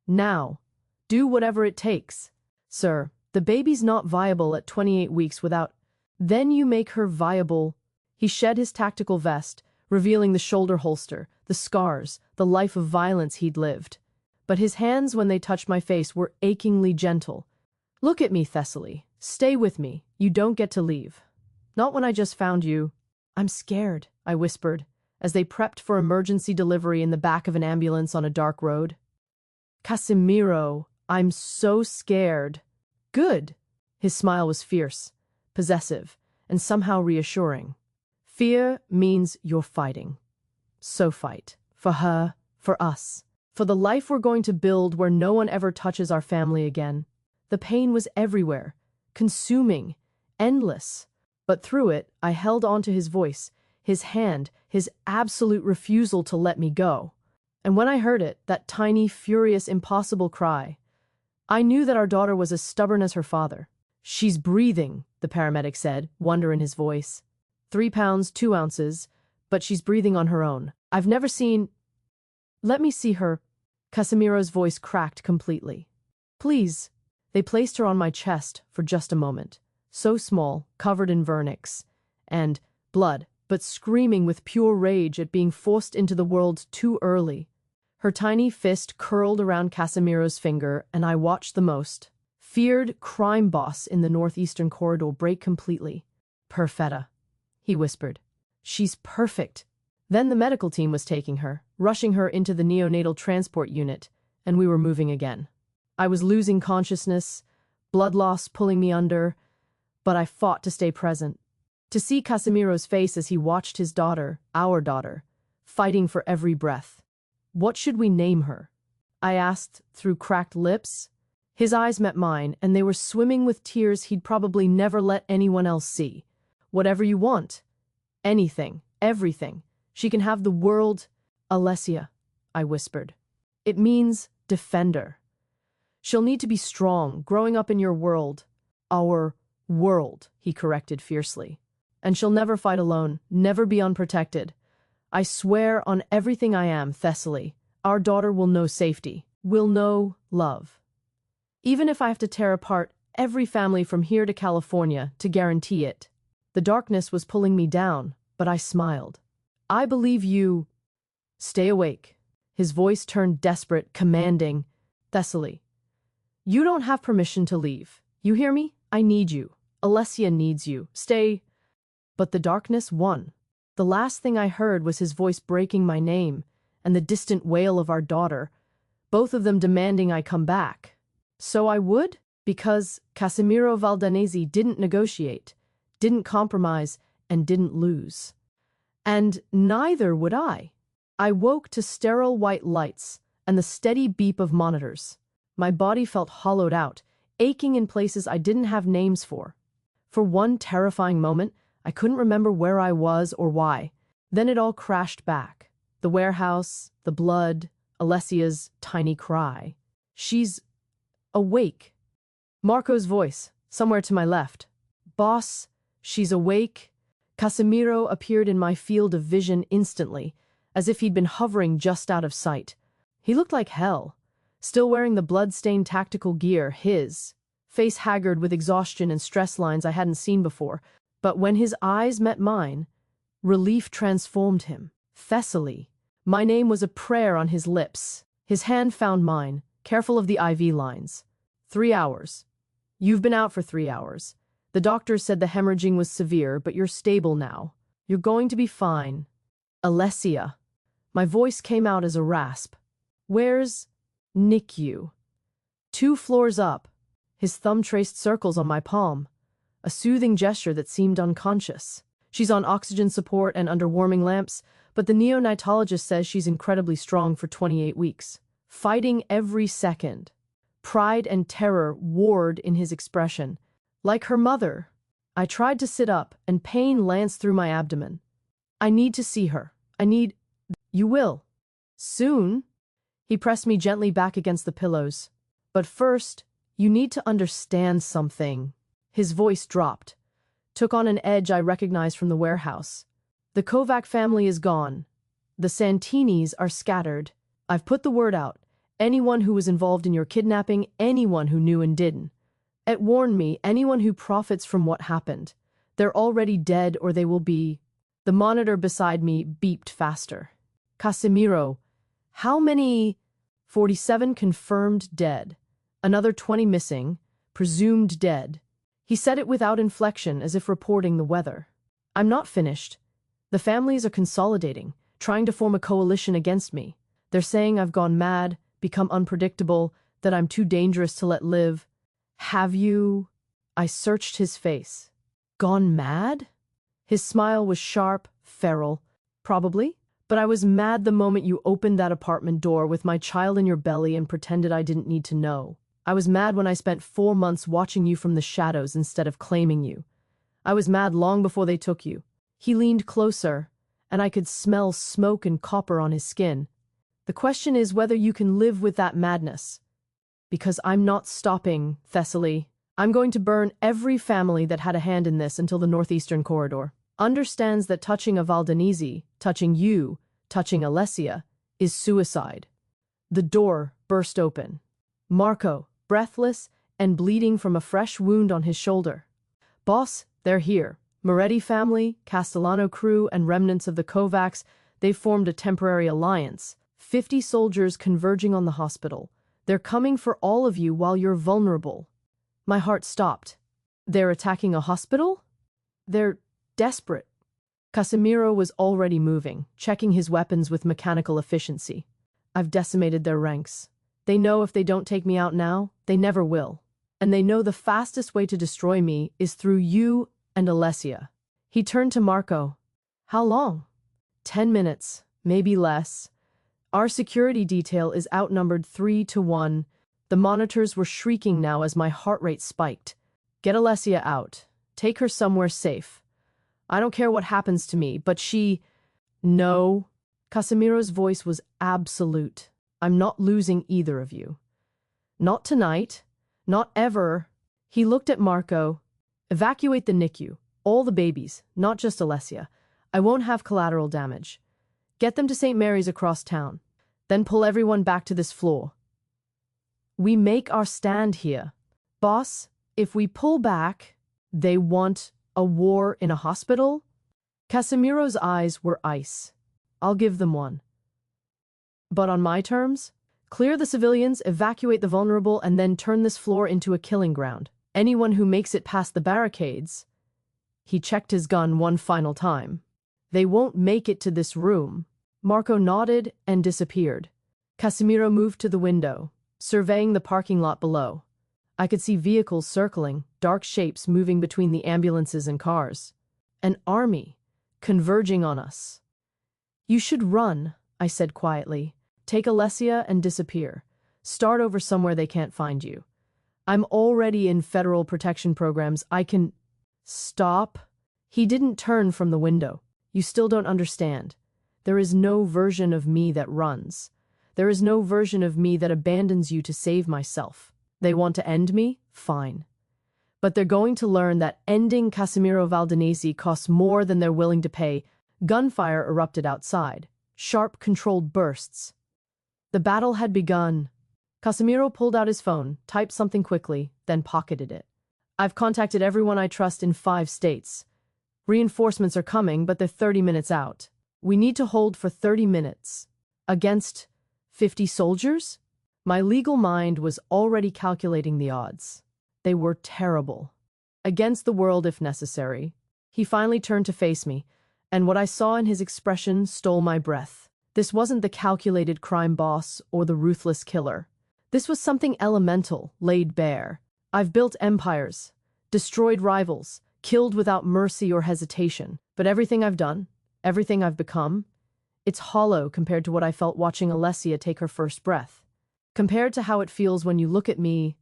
Now. Do whatever it takes." "Sir, the baby's not viable at 28 weeks without—" "Then you make her viable." He shed his tactical vest, revealing the shoulder holster, the scars, the life of violence he'd lived. But his hands, when they touched my face, were achingly gentle. "Look at me, Thessaly. Stay with me. You don't get to leave. Not when I just found you." "I'm scared," I whispered, as they prepped for emergency delivery in the back of an ambulance on a dark road. "Casimiro, I'm so scared." "Good." His smile was fierce, possessive, and somehow reassuring. "Fear means you're fighting. So fight. For her, for us. For the life we're going to build where no one ever touches our family again." The pain was everywhere, consuming, endless. But through it, I held on to his voice, his hand, his absolute refusal to let me go. And when I heard it, that tiny, furious, impossible cry, I knew that our daughter was as stubborn as her father. "She's breathing," the paramedic said, wonder in his voice. 3 pounds, 2 ounces, but she's breathing on her own. I've never seen— "Let me see her." Casimiro's voice cracked completely. "Please." They placed her on my chest for just a moment, so small, covered in vernix, and blood, but screaming with pure rage at being forced into the world too early. Her tiny fist curled around Casimiro's finger, and I watched the most feared crime boss in the northeastern corridor break completely. "Perfetta," he whispered. "She's perfect." Then the medical team was taking her, rushing her into the neonatal transport unit, and we were moving again. I was losing consciousness, blood loss pulling me under, but I fought to stay present. To see Casimiro's face as he watched his daughter, our daughter, fighting for every breath. "What should we name her?" I asked through cracked lips. His eyes met mine, and they were swimming with tears he'd probably never let anyone else see. "Whatever you want. Anything. Everything. She can have the world." "Alessia," I whispered. "It means defender. She'll need to be strong, growing up in your world." "Our world," he corrected fiercely. "And she'll never fight alone, never be unprotected. I swear on everything I am, Thessaly, our daughter will know safety, will know love. Even if I have to tear apart every family from here to California to guarantee it." The darkness was pulling me down, but I smiled. "I believe you." "Stay awake." His voice turned desperate, commanding. "Thessaly, you don't have permission to leave. You hear me? I need you. Alessia needs you. Stay." But the darkness won. The last thing I heard was his voice breaking my name, and the distant wail of our daughter, both of them demanding I come back. So I would, because Casimiro Valdanesi didn't negotiate, didn't compromise, and didn't lose. And neither would I. I woke to sterile white lights and the steady beep of monitors. My body felt hollowed out, aching in places I didn't have names for. For one terrifying moment, I couldn't remember where I was or why. Then it all crashed back. The warehouse, the blood, Alessia's tiny cry. She's awake. Marco's voice, somewhere to my left. Boss, she's awake. Casimiro appeared in my field of vision instantly, as if he'd been hovering just out of sight. He looked like hell, still wearing the blood-stained tactical gear, his face haggard with exhaustion and stress lines I hadn't seen before. But when his eyes met mine, relief transformed him. Thessaly. My name was a prayer on his lips. His hand found mine, careful of the IV lines. 3 hours. You've been out for 3 hours. The doctors said the hemorrhaging was severe, but you're stable now. You're going to be fine. Alessia. My voice came out as a rasp. Where's NICU? 2 floors up. His thumb traced circles on my palm, a soothing gesture that seemed unconscious. She's on oxygen support and under warming lamps, but the neonatologist says she's incredibly strong for 28 weeks. Fighting every second. Pride and terror warred in his expression. Like her mother, I tried to sit up, and pain lanced through my abdomen. I need to see her. You will. Soon. He pressed me gently back against the pillows. But first, you need to understand something. His voice dropped, took on an edge I recognized from the warehouse. The Kovac family is gone. The Santinis are scattered. I've put the word out. Anyone who was involved in your kidnapping, anyone who knew and didn't. It warned me, anyone who profits from what happened. They're already dead or they will be. The monitor beside me beeped faster. Casimiro, how many? 47 confirmed dead. Another 20 missing, presumed dead. He said it without inflection, as if reporting the weather. I'm not finished. The families are consolidating, trying to form a coalition against me. They're saying I've gone mad, become unpredictable, that I'm too dangerous to let live. Have you? I searched his face. Gone mad? His smile was sharp, feral. Probably. But I was mad the moment you opened that apartment door with my child in your belly and pretended I didn't need to know. I was mad when I spent 4 months watching you from the shadows instead of claiming you. I was mad long before they took you. He leaned closer, and I could smell smoke and copper on his skin. The question is whether you can live with that madness. Because I'm not stopping, Thessaly. I'm going to burn every family that had a hand in this until the northeastern corridor understands that touching a Valdenese, touching you, touching Alessia, is suicide. The door burst open. Marco, breathless and bleeding from a fresh wound on his shoulder. Boss, they're here. Moretti family, Castellano crew, and remnants of the Kovacs, they've formed a temporary alliance. 50 soldiers converging on the hospital. They're coming for all of you while you're vulnerable. My heart stopped. They're attacking a hospital? They're desperate. Casimiro was already moving, checking his weapons with mechanical efficiency. I've decimated their ranks. They know if they don't take me out now, they never will. And they know the fastest way to destroy me is through you and Alessia. He turned to Marco. How long? 10 minutes, maybe less. Our security detail is outnumbered 3-1. The monitors were shrieking now as my heart rate spiked. Get Alessia out. Take her somewhere safe. I don't care what happens to me, but she... No. Casimiro's voice was absolute. I'm not losing either of you. Not tonight. Not ever. He looked at Marco. Evacuate the NICU. All the babies, not just Alessia. I won't have collateral damage. Get them to St. Mary's across town. Then pull everyone back to this floor. We make our stand here. Boss, if we pull back, they want a war in a hospital? Casimiro's eyes were ice. I'll give them one. But on my terms? Clear the civilians, evacuate the vulnerable, and then turn this floor into a killing ground. Anyone who makes it past the barricades... He checked his gun one final time. They won't make it to this room. Marco nodded and disappeared. Casimiro moved to the window, surveying the parking lot below. I could see vehicles circling, dark shapes moving between the ambulances and cars. An army, converging on us. You should run, I said quietly. Take Alessia and disappear. Start over somewhere they can't find you. I'm already in federal protection programs. I can... Stop. He didn't turn from the window. You still don't understand. There is no version of me that runs. There is no version of me that abandons you to save myself. They want to end me? Fine. But they're going to learn that ending Casimiro Valdenesi costs more than they're willing to pay. Gunfire erupted outside. Sharp, controlled bursts. The battle had begun. Casimiro pulled out his phone, typed something quickly, then pocketed it. I've contacted everyone I trust in 5 states. Reinforcements are coming, but they're 30 minutes out. We need to hold for 30 minutes. Against 50 soldiers? My legal mind was already calculating the odds. They were terrible. Against the world if necessary. He finally turned to face me, and what I saw in his expression stole my breath. This wasn't the calculated crime boss or the ruthless killer. This was something elemental, laid bare. I've built empires, destroyed rivals, killed without mercy or hesitation. But everything I've done, everything I've become, it's hollow compared to what I felt watching Alessia take her first breath. Compared to how it feels when you look at me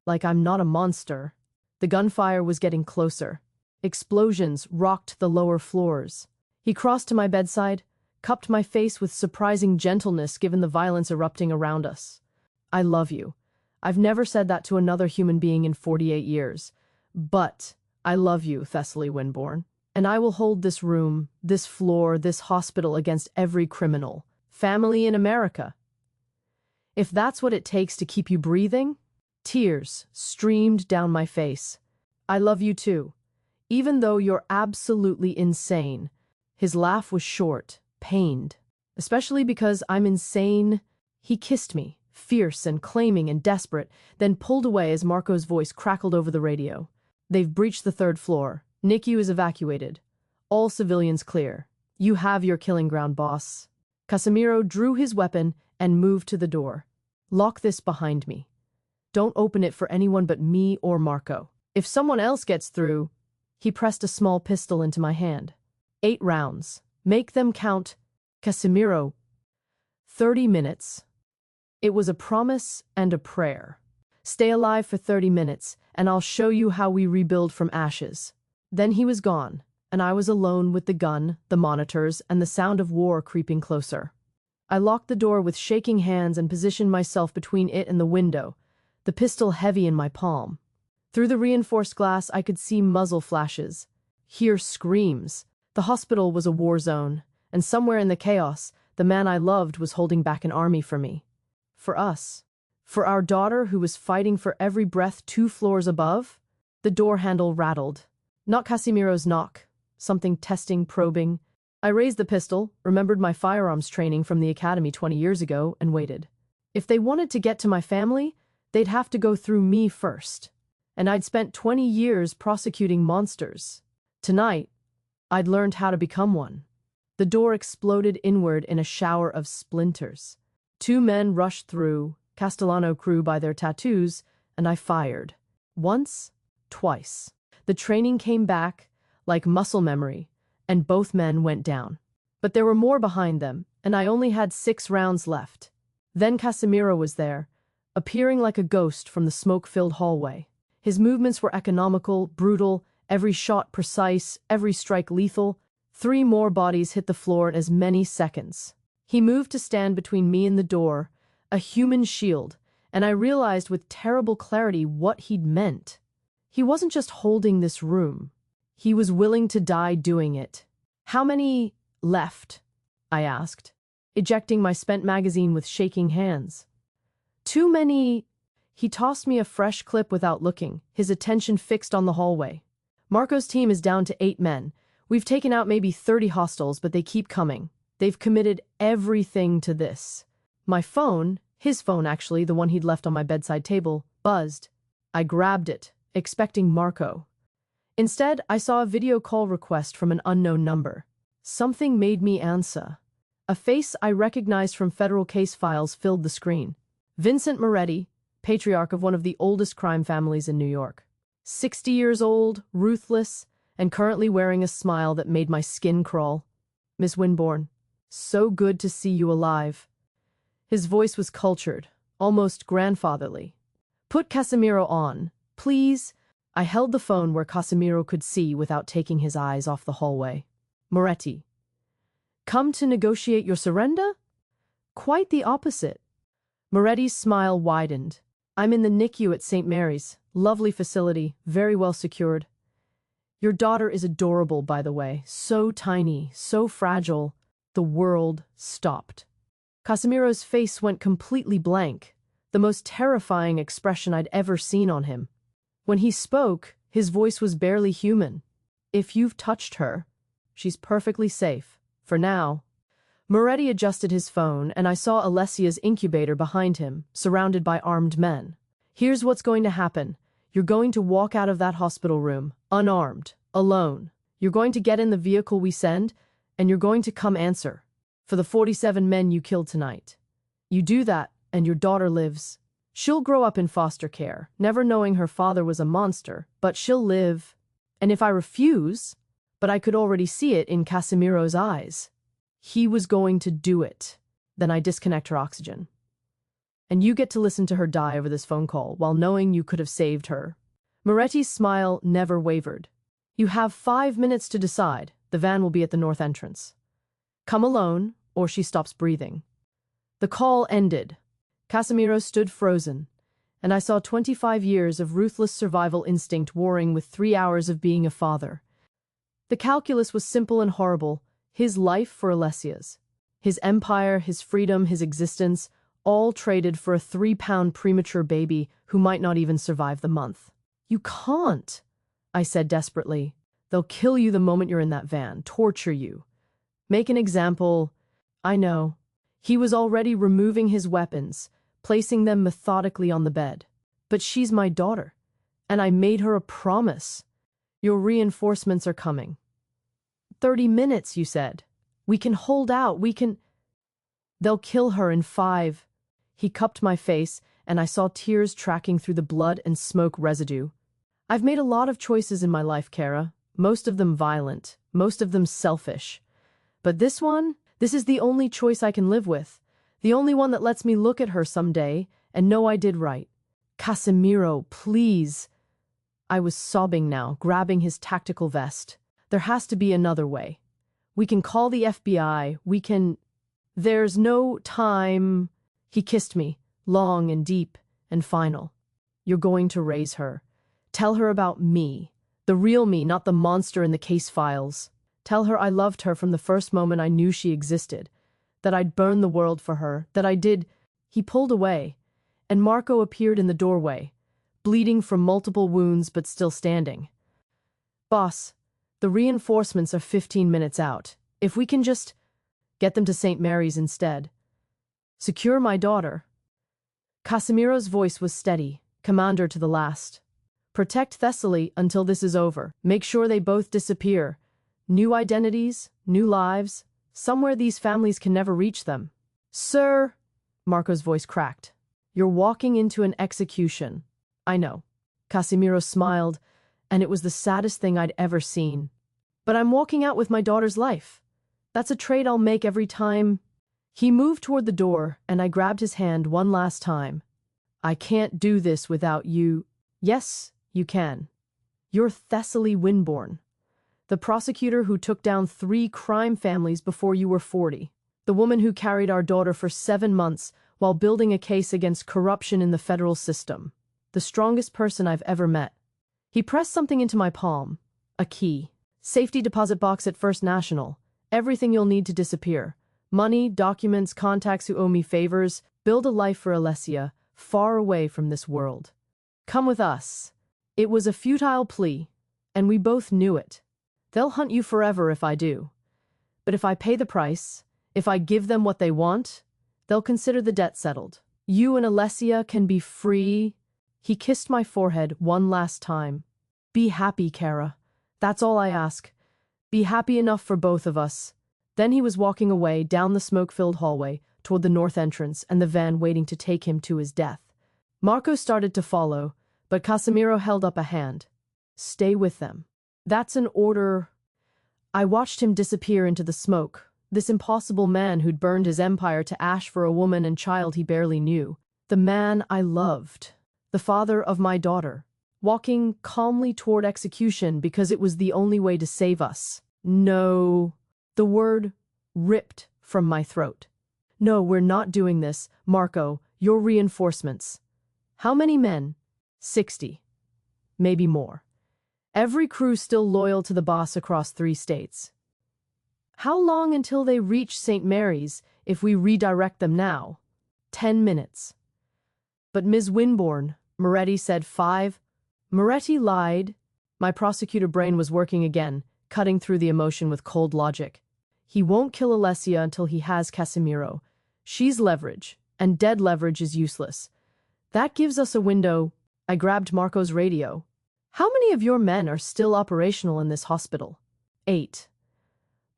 like I'm not a monster. The gunfire was getting closer. Explosions rocked the lower floors. He crossed to my bedside, cupped my face with surprising gentleness given the violence erupting around us. I love you. I've never said that to another human being in 48 years. But I love you, Thessaly Winborn. And I will hold this room, this floor, this hospital against every criminal. Family in America. If that's what it takes to keep you breathing. Tears streamed down my face. I love you too. Even though you're absolutely insane. His laugh was short, pained. Especially because I'm insane. He kissed me, fierce and claiming and desperate, then pulled away as Marco's voice crackled over the radio. They've breached the 3rd floor. NICU is evacuated. All civilians clear. You have your killing ground, boss. Casimiro drew his weapon and moved to the door. Lock this behind me. Don't open it for anyone but me or Marco. If someone else gets through. He pressed a small pistol into my hand. 8 rounds. Make them count. Casimiro. 30 minutes. It was a promise and a prayer. Stay alive for 30 minutes, and I'll show you how we rebuild from ashes. Then he was gone, and I was alone with the gun, the monitors, and the sound of war creeping closer. I locked the door with shaking hands and positioned myself between it and the window, the pistol heavy in my palm. Through the reinforced glass, I could see muzzle flashes, hear screams. The hospital was a war zone, and somewhere in the chaos, the man I loved was holding back an army for me. For us. For our daughter who was fighting for every breath 2 floors above. The door handle rattled. Not Casimiro's knock. Something testing, probing. I raised the pistol, remembered my firearms training from the academy 20 years ago, and waited. If they wanted to get to my family, they'd have to go through me first. And I'd spent 20 years prosecuting monsters. Tonight, I'd learned how to become one. The door exploded inward in a shower of splinters. 2 men rushed through, Castellano crew by their tattoos, and I fired. Once, twice. The training came back, like muscle memory, and both men went down. But there were more behind them, and I only had 6 rounds left. Then Casimiro was there, appearing like a ghost from the smoke-filled hallway. His movements were economical, brutal, every shot precise, every strike lethal. 3 more bodies hit the floor in as many seconds. He moved to stand between me and the door, a human shield, and I realized with terrible clarity what he'd meant. He wasn't just holding this room. He was willing to die doing it. How many left? I asked, ejecting my spent magazine with shaking hands. Too many. He tossed me a fresh clip without looking, his attention fixed on the hallway. Marco's team is down to 8 men. We've taken out maybe 30 hostiles, but they keep coming. They've committed everything to this. My phone, his phone actually, the one he'd left on my bedside table, buzzed. I grabbed it, expecting Marco. Instead, I saw a video call request from an unknown number. Something made me answer. A face I recognized from federal case files filled the screen. Vincent Moretti, patriarch of one of the oldest crime families in New York. 60 years old, ruthless, and currently wearing a smile that made my skin crawl. Miss Winborn, so good to see you alive. His voice was cultured, almost grandfatherly. Put Casimiro on, please. I held the phone where Casimiro could see without taking his eyes off the hallway. Moretti, Come to negotiate your surrender? Quite the opposite. Moretti's smile widened. I'm in the NICU at St. Mary's. Lovely facility, very well secured. Your daughter is adorable, by the way. So tiny, so fragile. The world stopped. Casimiro's face went completely blank, the most terrifying expression I'd ever seen on him. When he spoke, his voice was barely human. If you've touched her, she's perfectly safe. For now. Moretti adjusted his phone, and I saw Alessia's incubator behind him, surrounded by armed men. Here's what's going to happen. You're going to walk out of that hospital room, unarmed, alone. You're going to get in the vehicle we send, and you're going to come answer for the 47 men you killed tonight. You do that, and your daughter lives. She'll grow up in foster care, never knowing her father was a monster, but she'll live. And if I refuse, but I could already see it in Casimiro's eyes. He was going to do it. Then I disconnect her oxygen. And you get to listen to her die over this phone call while knowing you could have saved her. Moretti's smile never wavered. You have 5 minutes to decide. The van will be at the north entrance. Come alone, or she stops breathing. The call ended. Casimiro stood frozen, and I saw 25 years of ruthless survival instinct warring with 3 hours of being a father. The calculus was simple and horrible. His life for Alessia's. His empire, his freedom, his existence, all traded for a 3-pound premature baby who might not even survive the month. You can't, I said desperately. They'll kill you the moment you're in that van, torture you. Make an example. I know. He was already removing his weapons, placing them methodically on the bed. But she's my daughter, and I made her a promise. Your reinforcements are coming. 30 minutes, you said. We can hold out, we can... They'll kill her in 5. He cupped my face, and I saw tears tracking through the blood and smoke residue. I've made a lot of choices in my life, Kara. Most of them violent, most of them selfish. But this one, this is the only choice I can live with. The only one that lets me look at her someday and know I did right. Casimiro, please. I was sobbing now, grabbing his tactical vest. There has to be another way. We can call the FBI, we can... There's no time... He kissed me, long and deep and final. You're going to raise her. Tell her about me. The real me, not the monster in the case files. Tell her I loved her from the first moment I knew she existed. That I'd burn the world for her. That I did... He pulled away, and Marco appeared in the doorway, bleeding from multiple wounds but still standing. Boss, the reinforcements are 15 minutes out. If we can just get them to St. Mary's instead. Secure my daughter. Casimiro's voice was steady, commander to the last. Protect Thessaly until this is over. Make sure they both disappear. New identities, new lives. Somewhere these families can never reach them. Sir, Marco's voice cracked. You're walking into an execution. I know. Casimiro smiled, and it was the saddest thing I'd ever seen. But I'm walking out with my daughter's life. That's a trade I'll make every time. He moved toward the door, and I grabbed his hand one last time. I can't do this without you. Yes, you can. You're Thessaly Winborn, the prosecutor who took down 3 crime families before you were 40. The woman who carried our daughter for 7 months while building a case against corruption in the federal system. The strongest person I've ever met. He pressed something into my palm. A key. Safety deposit box at First National. Everything you'll need to disappear. Money, documents, contacts who owe me favors. Build a life for Alessia, far away from this world. Come with us. It was a futile plea, and we both knew it. They'll hunt you forever if I do. But if I pay the price, if I give them what they want, they'll consider the debt settled. You and Alessia can be free. He kissed my forehead one last time. Be happy, Kara. That's all I ask. Be happy enough for both of us. Then he was walking away down the smoke-filled hallway toward the north entrance and the van waiting to take him to his death. Marco started to follow, but Casimiro held up a hand. Stay with them. That's an order. I watched him disappear into the smoke, this impossible man who'd burned his empire to ash for a woman and child he barely knew. The man I loved. The father of my daughter. Walking calmly toward execution because it was the only way to save us. No. The word ripped from my throat. No, we're not doing this, Marco, your reinforcements. How many men? 60. Maybe more. Every crew still loyal to the boss across 3 states. How long until they reach St. Mary's if we redirect them now? 10 minutes. But Ms. Winborn, Moretti said 5. Moretti lied. My prosecutor brain was working again, cutting through the emotion with cold logic. He won't kill Alessia until he has Casimiro. She's leverage, and dead leverage is useless. That gives us a window. I grabbed Marco's radio. How many of your men are still operational in this hospital? 8.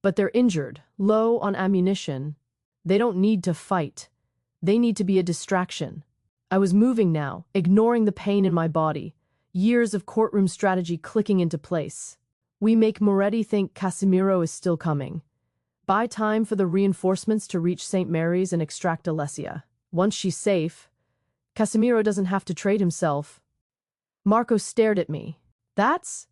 But they're injured, low on ammunition. They don't need to fight. They need to be a distraction. I was moving now, ignoring the pain in my body, years of courtroom strategy clicking into place. We make Moretti think Casimiro is still coming. Buy time for the reinforcements to reach St. Mary's and extract Alessia. Once she's safe, Casimiro doesn't have to trade himself. Marco stared at me. That's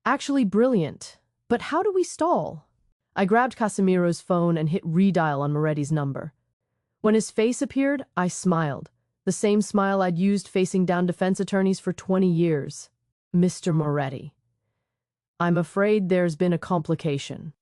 actually brilliant. But how do we stall? I grabbed Casimiro's phone and hit redial on Moretti's number. When his face appeared, I smiled. The same smile I'd used facing down defense attorneys for 20 years. Mr. Moretti. I'm afraid there's been a complication.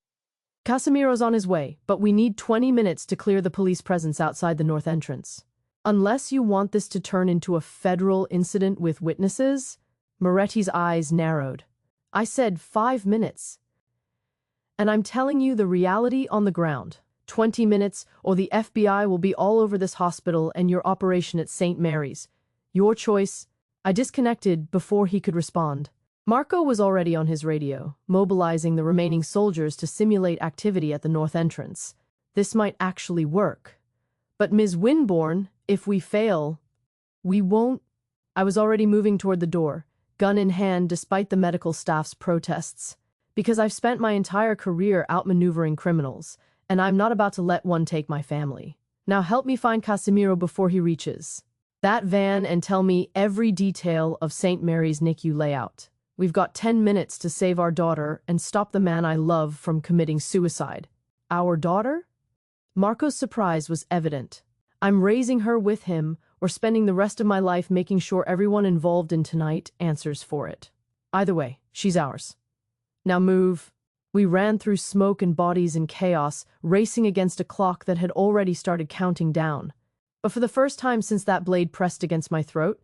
Casimiro's on his way, but we need 20 minutes to clear the police presence outside the north entrance. Unless you want this to turn into a federal incident with witnesses, Moretti's eyes narrowed. I said 5 minutes. And I'm telling you the reality on the ground. 20 minutes, or the FBI will be all over this hospital and your operation at St. Mary's. Your choice. I disconnected before he could respond. Marco was already on his radio, mobilizing the remaining soldiers to simulate activity at the north entrance. This might actually work. But Ms. Winborn, if we fail, we won't. I was already moving toward the door, gun in hand despite the medical staff's protests. Because I've spent my entire career outmaneuvering criminals, and I'm not about to let one take my family. Now help me find Casimiro before he reaches that van and tell me every detail of St. Mary's NICU layout. We've got 10 minutes to save our daughter and stop the man I love from committing suicide. Our daughter? Marco's surprise was evident. I'm raising her with him or spending the rest of my life making sure everyone involved in tonight answers for it. Either way, she's ours. Now move. We ran through smoke and bodies in chaos, racing against a clock that had already started counting down. But for the first time since that blade pressed against my throat,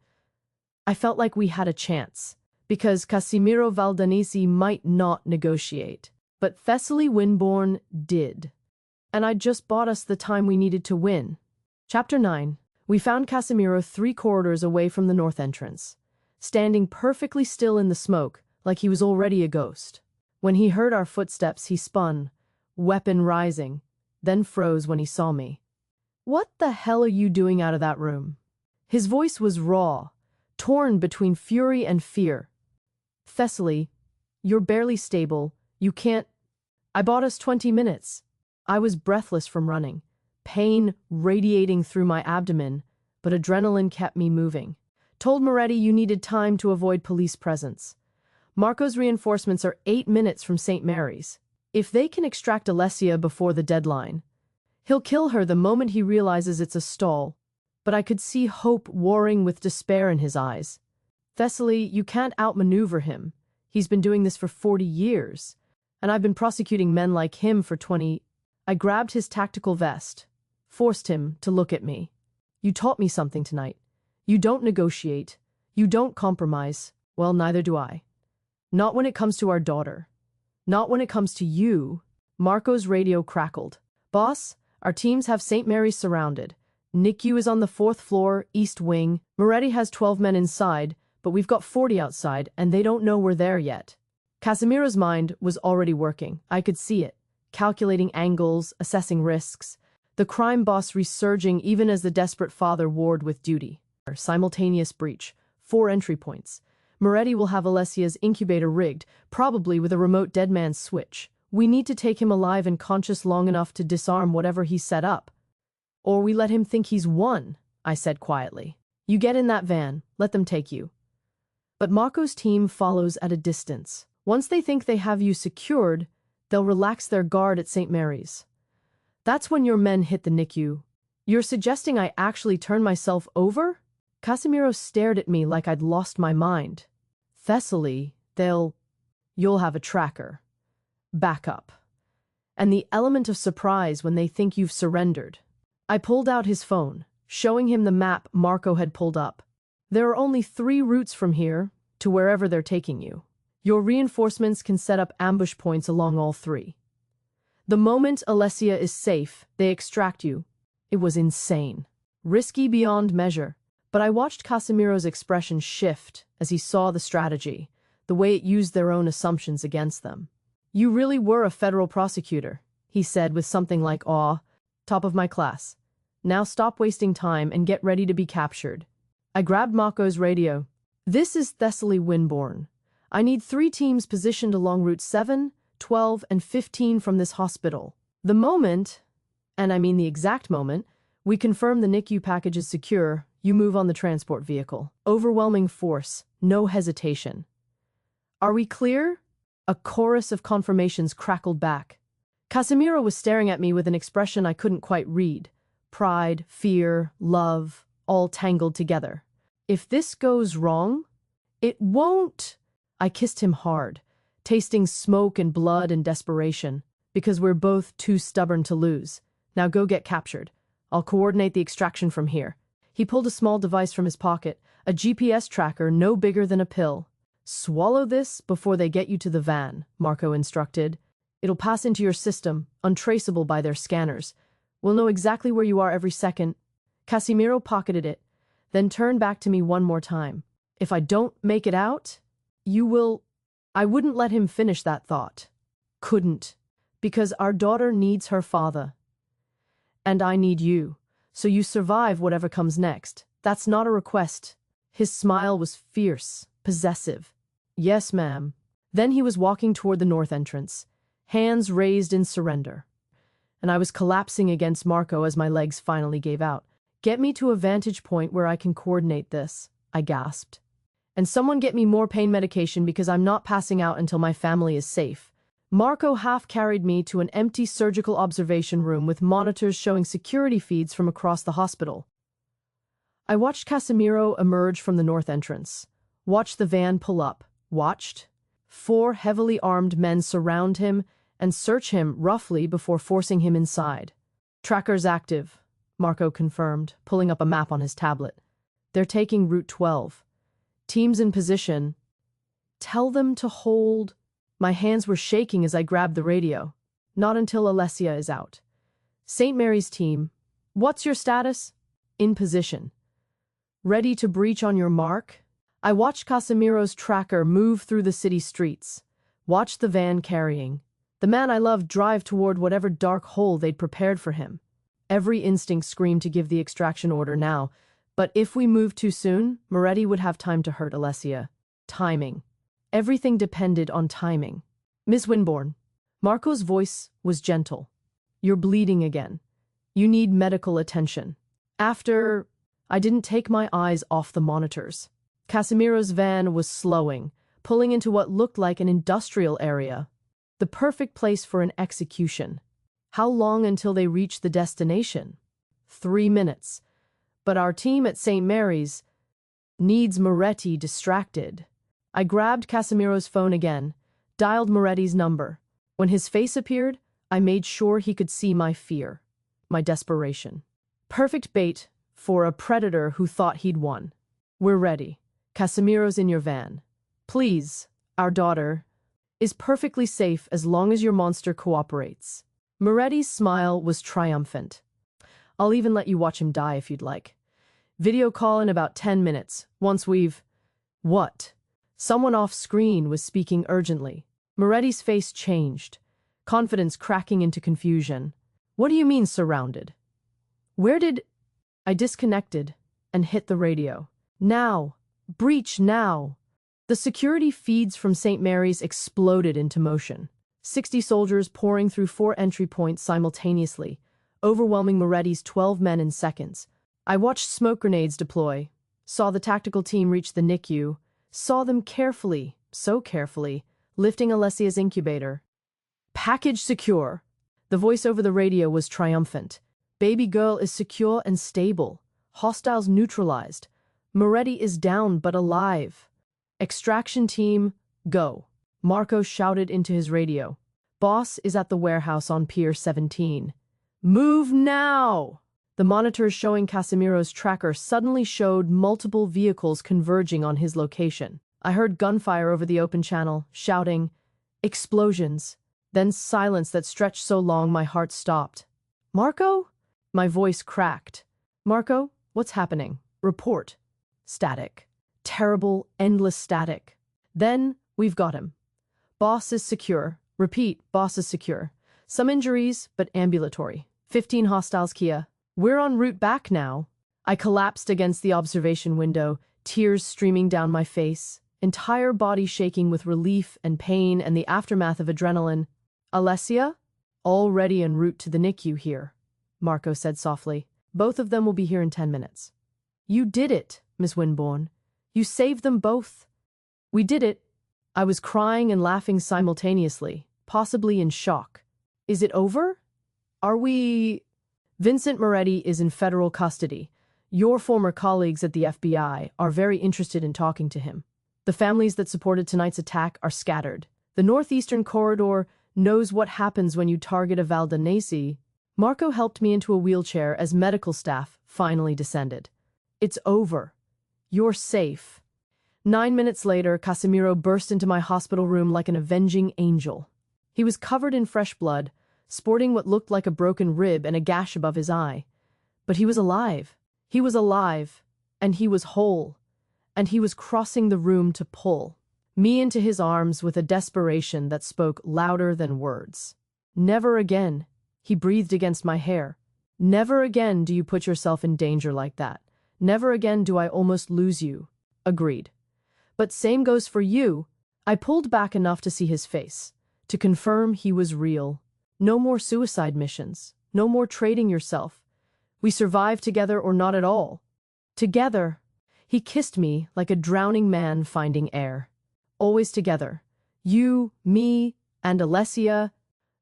I felt like we had a chance. Because Casimiro Valdanisi might not negotiate. But Thessaly Winborn did. And I'd just bought us the time we needed to win. Chapter 9. We found Casimiro 3 corridors away from the north entrance, standing perfectly still in the smoke, like he was already a ghost. When he heard our footsteps, he spun, weapon rising, then froze when he saw me. What the hell are you doing out of that room? His voice was raw, torn between fury and fear. Thessaly, you're barely stable. You can't. I bought us 20 minutes. I was breathless from running, pain radiating through my abdomen, but adrenaline kept me moving. Told Moretti you needed time to avoid police presence. Marco's reinforcements are 8 minutes from St. Mary's. If they can extract Alessia before the deadline, he'll kill her the moment he realizes it's a stall. But I could see hope warring with despair in his eyes. Thessaly, you can't outmaneuver him. He's been doing this for 40 years, and I've been prosecuting men like him for 20. I grabbed his tactical vest, forced him to look at me. You taught me something tonight. You don't negotiate. You don't compromise. Well, neither do I. Not when it comes to our daughter. Not when it comes to you. Marco's radio crackled. Boss, our teams have St. Mary's surrounded. NICU is on the 4th floor, east wing. Moretti has 12 men inside, but we've got 40 outside, and they don't know we're there yet. Casimiro's mind was already working. I could see it. Calculating angles, assessing risks. The crime boss resurging even as the desperate father warred with duty. Simultaneous breach. 4 entry points. Moretti will have Alessia's incubator rigged, probably with a remote dead man's switch. We need to take him alive and conscious long enough to disarm whatever he's set up. Or we let him think he's won, I said quietly. You get in that van, let them take you. But Marco's team follows at a distance. Once they think they have you secured, They'll relax their guard at St. Mary's. That's when your men hit the NICU. You're suggesting I actually turn myself over? Casimiro stared at me like I'd lost my mind. Thessaly, you'll have a tracker. Backup. And the element of surprise when they think you've surrendered. I pulled out his phone, showing him the map Marco had pulled up. There are only 3 routes from here to wherever they're taking you. Your reinforcements can set up ambush points along all 3. The moment Alessia is safe, they extract you. It was insane. Risky beyond measure. But I watched Casimiro's expression shift as he saw the strategy, the way it used their own assumptions against them. You really were a federal prosecutor, he said with something like awe. Top of my class. Now stop wasting time and get ready to be captured. I grabbed Mako's radio. This is Thessaly Winborn. I need 3 teams positioned along routes 7, 12, and 15 from this hospital. The moment, and I mean the exact moment, we confirm the NICU package is secure, you move on the transport vehicle. Overwhelming force, no hesitation. Are we clear? A chorus of confirmations crackled back. Casimiro was staring at me with an expression I couldn't quite read. Pride, fear, love, all tangled together. If this goes wrong, it won't. I kissed him hard, tasting smoke and blood and desperation, because we're both too stubborn to lose. Now go get captured. I'll coordinate the extraction from here. He pulled a small device from his pocket, a GPS tracker no bigger than a pill. Swallow this before they get you to the van, Marco instructed. It'll pass into your system, untraceable by their scanners. We'll know exactly where you are every second. Casimiro pocketed it, then turned back to me one more time. If I don't make it out, you will... I wouldn't let him finish that thought. Couldn't. Because our daughter needs her father. And I need you. So you survive whatever comes next. That's not a request. His smile was fierce, possessive. Yes, ma'am. Then he was walking toward the north entrance, hands raised in surrender. And I was collapsing against Marco as my legs finally gave out. Get me to a vantage point where I can coordinate this, I gasped. And someone get me more pain medication because I'm not passing out until my family is safe. Marco half-carried me to an empty surgical observation room with monitors showing security feeds from across the hospital. I watched Casimiro emerge from the north entrance, watched the van pull up, watched 4 heavily armed men surround him and search him roughly before forcing him inside. Tracker's active, Marco confirmed, pulling up a map on his tablet. They're taking Route 12. Teams in position. Tell them to hold. My hands were shaking as I grabbed the radio. Not until Alessia is out. St. Mary's team. What's your status? In position. Ready to breach on your mark? I watched Casimiro's tracker move through the city streets. Watched the van carrying the man I loved drive toward whatever dark hole they'd prepared for him. Every instinct screamed to give the extraction order now, but if we moved too soon, Moretti would have time to hurt Alessia. Timing. Everything depended on timing. Miss Winborn. Marco's voice was gentle. You're bleeding again. You need medical attention. I didn't take my eyes off the monitors. Casimiro's van was slowing, pulling into what looked like an industrial area. The perfect place for an execution. How long until they reached the destination? 3 minutes. But our team at St. Mary's needs Moretti distracted. I grabbed Casimiro's phone again, dialed Moretti's number. When his face appeared, I made sure he could see my fear, my desperation. Perfect bait for a predator who thought he'd won. We're ready. Casimiro's in your van. Please, our daughter is perfectly safe as long as your monster cooperates. Moretti's smile was triumphant. I'll even let you watch him die if you'd like. Video call in about 10 minutes, once we've... What? Someone off-screen was speaking urgently. Moretti's face changed, confidence cracking into confusion. What do you mean surrounded? Where did... I disconnected and hit the radio. Now! Breach now! The security feeds from St. Mary's exploded into motion. 60 soldiers pouring through 4 entry points simultaneously, overwhelming Moretti's 12 men in seconds. I watched smoke grenades deploy, saw the tactical team reach the NICU, saw them carefully, so carefully, lifting Alessia's incubator. Package secure. The voice over the radio was triumphant. Baby girl is secure and stable. Hostiles neutralized. Moretti is down but alive. Extraction team, go. Marco shouted into his radio. Boss is at the warehouse on Pier 17. Move now! The monitors showing Casimiro's tracker suddenly showed multiple vehicles converging on his location. I heard gunfire over the open channel, shouting, explosions, then silence that stretched so long my heart stopped. Marco? My voice cracked. Marco, what's happening? Report. Static. Terrible, endless static. Then, we've got him. Boss is secure. Repeat, boss is secure. Some injuries, but ambulatory. 15 hostiles, Kia. We're en route back now. I collapsed against the observation window, tears streaming down my face, entire body shaking with relief and pain and the aftermath of adrenaline. Alessia? Already en route to the NICU here, Marco said softly. Both of them will be here in 10 minutes. You did it, Miss Winborn. You saved them both. We did it. I was crying and laughing simultaneously, possibly in shock. Is it over? Are we... Vincent Moretti is in federal custody. Your former colleagues at the FBI are very interested in talking to him. The families that supported tonight's attack are scattered. The northeastern corridor knows what happens when you target a Valdanese. Marco helped me into a wheelchair as medical staff finally descended. It's over. You're safe. 9 minutes later, Casimiro burst into my hospital room like an avenging angel. He was covered in fresh blood, sporting what looked like a broken rib and a gash above his eye. But he was alive. He was alive, and he was whole, and he was crossing the room to pull me into his arms with a desperation that spoke louder than words. Never again, he breathed against my hair. Never again do you put yourself in danger like that. Never again do I almost lose you. Agreed. But same goes for you. I pulled back enough to see his face, to confirm he was real. No more suicide missions. No more trading yourself. We survive together or not at all. Together. He kissed me like a drowning man finding air. Always together. You, me, and Alessia.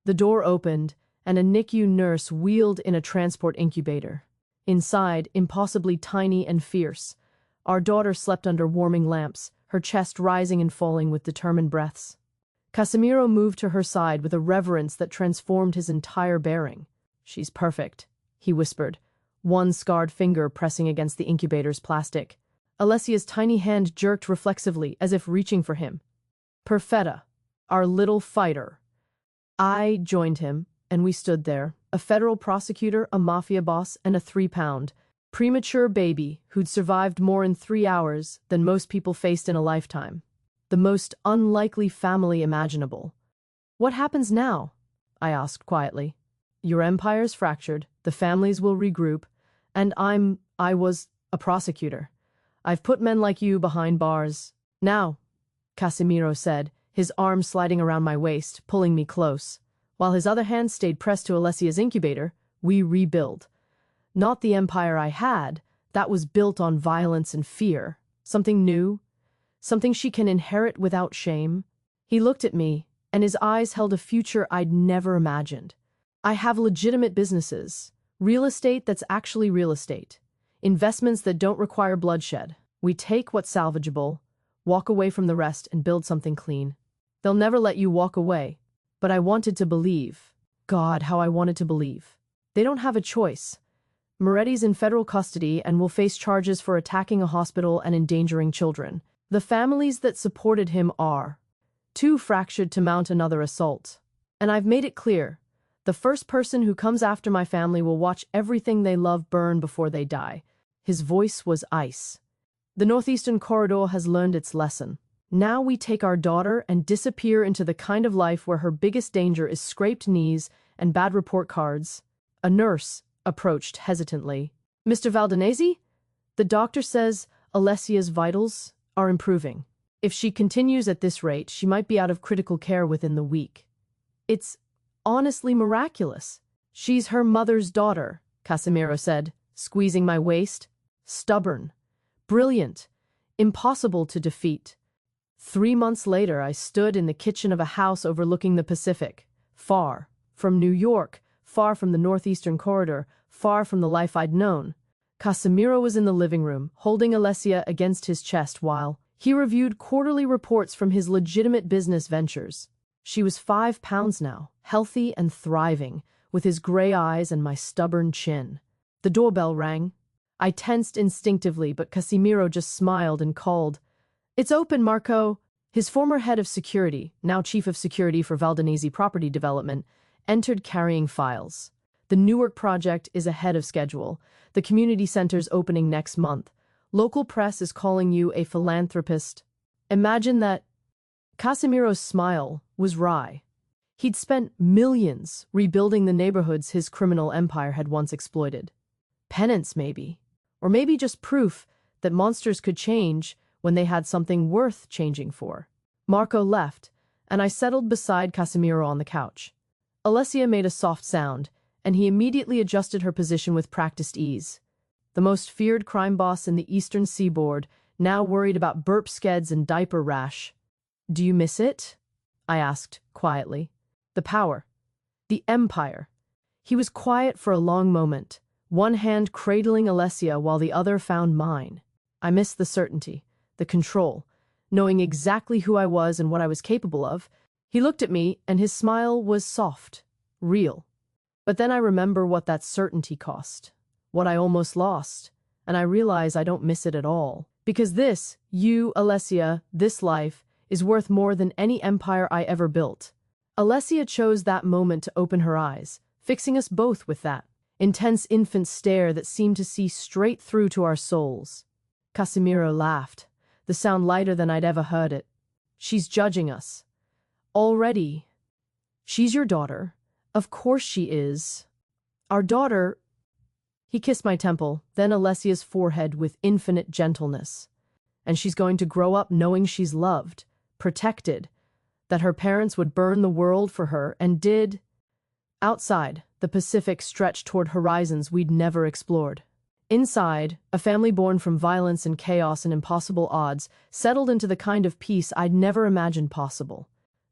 The door opened, and a NICU nurse wheeled in a transport incubator. Inside, impossibly tiny and fierce, our daughter slept under warming lamps, her chest rising and falling with determined breaths. Casimiro moved to her side with a reverence that transformed his entire bearing. She's perfect, he whispered, one scarred finger pressing against the incubator's plastic. Alessia's tiny hand jerked reflexively as if reaching for him. Perfetta, our little fighter. I joined him, and we stood there, a federal prosecutor, a mafia boss, and a 3-pound, premature baby who'd survived more in 3 hours than most people faced in a lifetime. The most unlikely family imaginable. What happens now? I asked quietly. Your empire's fractured, the families will regroup, and I was a prosecutor. I've put men like you behind bars. Now, Casimiro said, his arm sliding around my waist, pulling me close. While his other hand stayed pressed to Alessia's incubator, we rebuild. Not the empire I had, that was built on violence and fear. Something new, something she can inherit without shame. He looked at me, and his eyes held a future I'd never imagined. I have legitimate businesses, real estate that's actually real estate, investments that don't require bloodshed. We take what's salvageable, walk away from the rest, and build something clean. They'll never let you walk away. But I wanted to believe. God, how I wanted to believe. They don't have a choice. Moretti's in federal custody and will face charges for attacking a hospital and endangering children. The families that supported him are too fractured to mount another assault. And I've made it clear, the first person who comes after my family will watch everything they love burn before they die. His voice was ice. The northeastern corridor has learned its lesson. Now we take our daughter and disappear into the kind of life where her biggest danger is scraped knees and bad report cards. A nurse approached hesitantly. Mr. Valdanese? The doctor says Alessia's vitals are improving. If she continues at this rate, she might be out of critical care within the week. It's honestly miraculous. She's her mother's daughter, Casimiro said, squeezing my waist. Stubborn. Brilliant. Impossible to defeat. 3 months later, I stood in the kitchen of a house overlooking the Pacific, Far from New York, far from the northeastern corridor, far from the life I'd known. Casimiro was in the living room, holding Alessia against his chest while he reviewed quarterly reports from his legitimate business ventures. She was 5 pounds now, healthy and thriving, with his gray eyes and my stubborn chin. The doorbell rang. I tensed instinctively, but Casimiro just smiled and called, "It's open, Marco." His former head of security, now chief of security for Valdenese Property Development, entered carrying files. The Newark project is ahead of schedule. The community center's opening next month. Local press is calling you a philanthropist. Imagine that. Casimiro's smile was wry. He'd spent millions rebuilding the neighborhoods his criminal empire had once exploited. Penance, maybe. Or maybe just proof that monsters could change when they had something worth changing for. Marco left, and I settled beside Casimiro on the couch. Alessia made a soft sound, and he immediately adjusted her position with practiced ease. The most feared crime boss in the eastern seaboard, now worried about burp skeds and diaper rash. "Do you miss it?" I asked, quietly. "The power. The empire." He was quiet for a long moment, one hand cradling Alessia while the other found mine. I missed the certainty, the control, knowing exactly who I was and what I was capable of. He looked at me, and his smile was soft, real. But then I remember what that certainty cost, what I almost lost, and I realize I don't miss it at all. Because this, you, Alessia, this life, is worth more than any empire I ever built. Alessia chose that moment to open her eyes, fixing us both with that intense infant stare that seemed to see straight through to our souls. Casimiro laughed, the sound lighter than I'd ever heard it. "She's judging us. Already. She's your daughter. Of course she is. Our daughter." He kissed my temple, then Alessia's forehead with infinite gentleness. "And she's going to grow up knowing she's loved, protected, that her parents would burn the world for her and did." Outside, the Pacific stretched toward horizons we'd never explored. Inside, a family born from violence and chaos and impossible odds settled into the kind of peace I'd never imagined possible.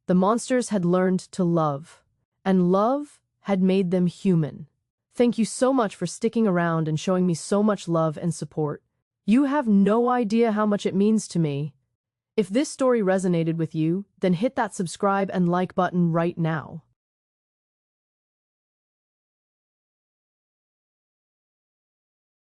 The monsters had learned to love, and love had made them human. Thank you so much for sticking around and showing me so much love and support. You have no idea how much it means to me. If this story resonated with you, then hit that subscribe and like button right now.